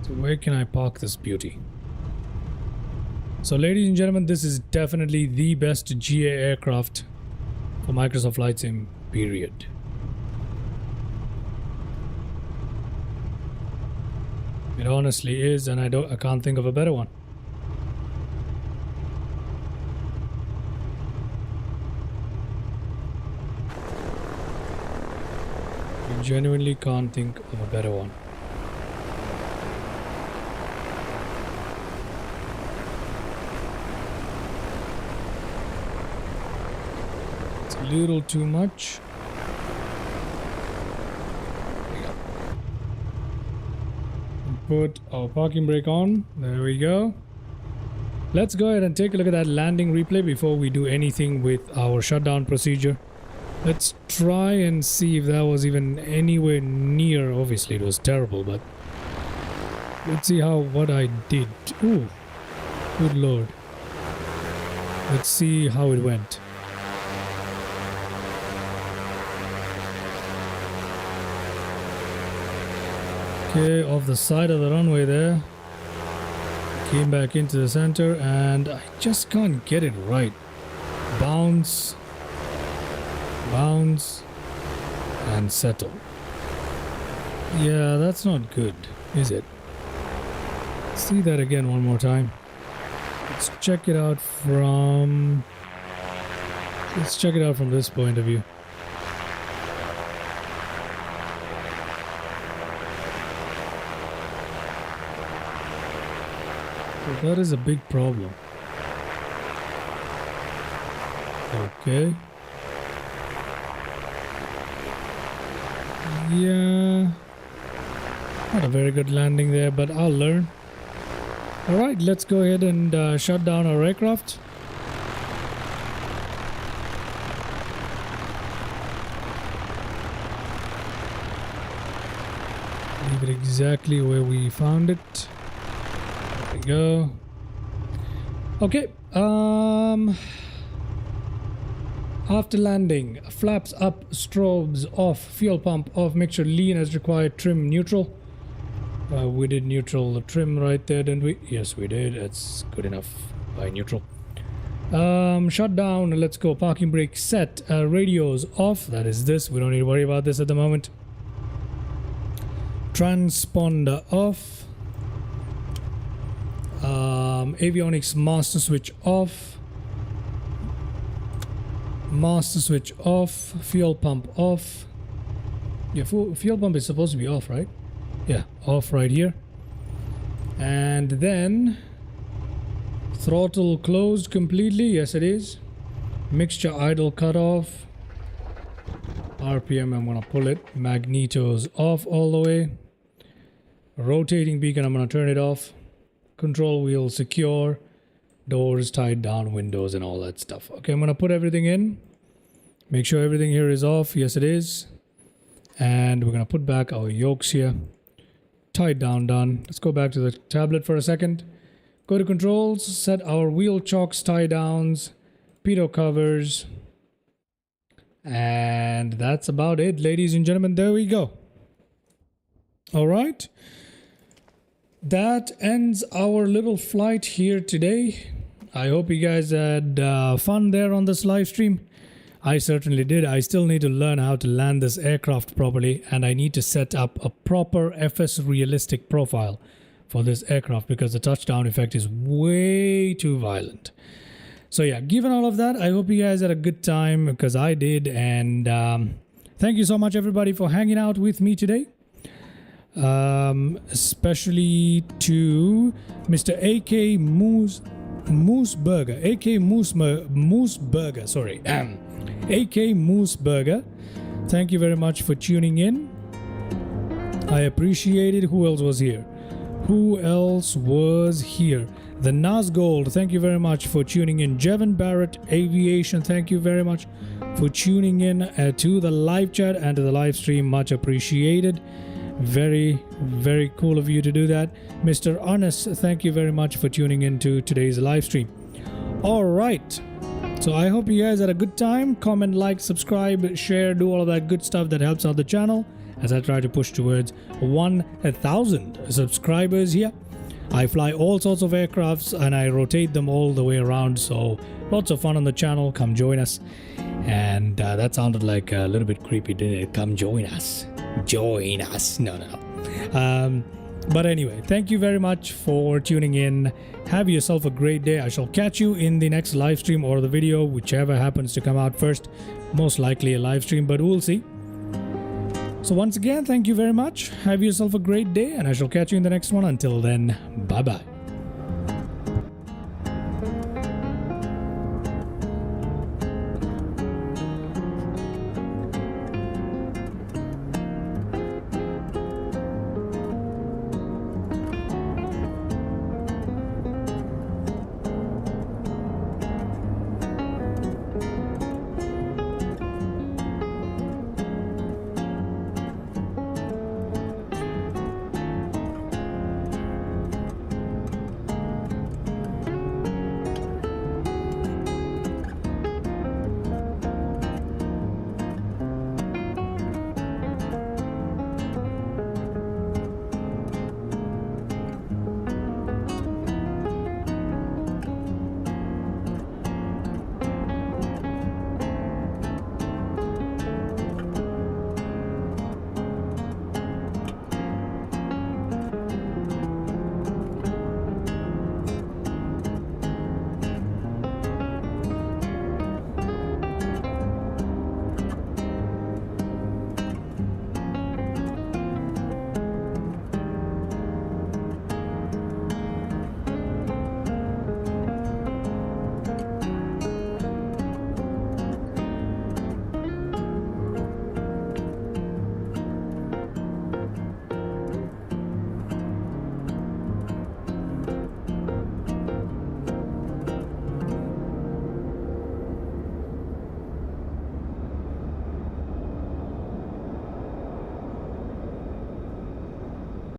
Speaker 2: So where can I park this beauty? So ladies and gentlemen, this is definitely the best GA aircraft for Microsoft Flight Sim, period. It honestly is, and I can't think of a better one. I genuinely can't think of a better one. Little too much. Put our parking brake on. There we go. Let's go ahead and take a look at that landing replay before we do anything with our shutdown procedure. Let's try and see if that was even anywhere near. Obviously it was terrible, but let's see what I did. Ooh, good lord. Let's see how it went. Okay, off the side of the runway there. Came back into the center and I just can't get it right. Bounce, bounce, and settle. Yeah, that's not good, is it? See that again one more time. Let's check it out from this point of view. That is a big problem. Okay. Yeah. Not a very good landing there, but I'll learn. Alright, let's go ahead and shut down our aircraft. Leave it exactly where we found it. Go. Okay. After landing, flaps up, strobes off, fuel pump off, make sure lean as required, trim neutral. We did neutral trim right there, didn't we? Yes, we did. That's good enough by neutral. Shut down. Let's go. Parking brake set. Radios off. That is this. We don't need to worry about this at the moment. Transponder off. Avionics master switch off. Master switch off. Fuel pump off. Yeah, fuel pump is supposed to be off, right? Yeah, off right here. And then throttle closed completely. Yes, it is. Mixture idle cut off. RPM, I'm gonna pull it. Magnetos off all the way. Rotating beacon, I'm gonna turn it off. Control wheel secure, doors tied down, windows and all that stuff. Okay, I'm gonna put everything in. Make sure everything here is off. Yes, it is. And we're gonna put back our yokes here. Tied down, done. Let's go back to the tablet for a second. Go to controls, set our wheel chocks, tie downs, pitot covers, And that's about it, ladies and gentlemen. There we go. All right. That ends our little flight here today. I hope you guys had fun there on this live stream. I certainly did. I still need to learn how to land this aircraft properly, and I need to set up a proper FS realistic profile for this aircraft because the touchdown effect is way too violent. So yeah, given all of that, I hope you guys had a good time because I did, and thank you so much everybody for hanging out with me today. Especially to Mr. AK Mooseburger, sorry. AK Mooseburger, thank you very much for tuning in. I appreciate it. Who else was here? The Nazgold, thank you very much for tuning in. Jevon Barrett Aviation, thank you very much for tuning in to the live chat and to the live stream. Much appreciated. Very, very cool of you to do that. Mr. Honest, thank you very much for tuning in to today's live stream. All right. So I hope you guys had a good time. Comment, like, subscribe, share, do all of that good stuff that helps out the channel as I try to push towards 1,000 subscribers here. I fly all sorts of aircrafts and I rotate them all the way around. So lots of fun on the channel. Come join us. And that sounded like a little bit creepy, didn't it? Come join us. Join us. No. But anyway, thank you very much for tuning in. Have yourself a great day. I shall catch you in the next live stream or the video, whichever happens to come out first. Most likely a live stream, but we'll see. So once again, thank you very much. Have yourself a great day, and I shall catch you in the next one. Until then, bye-bye.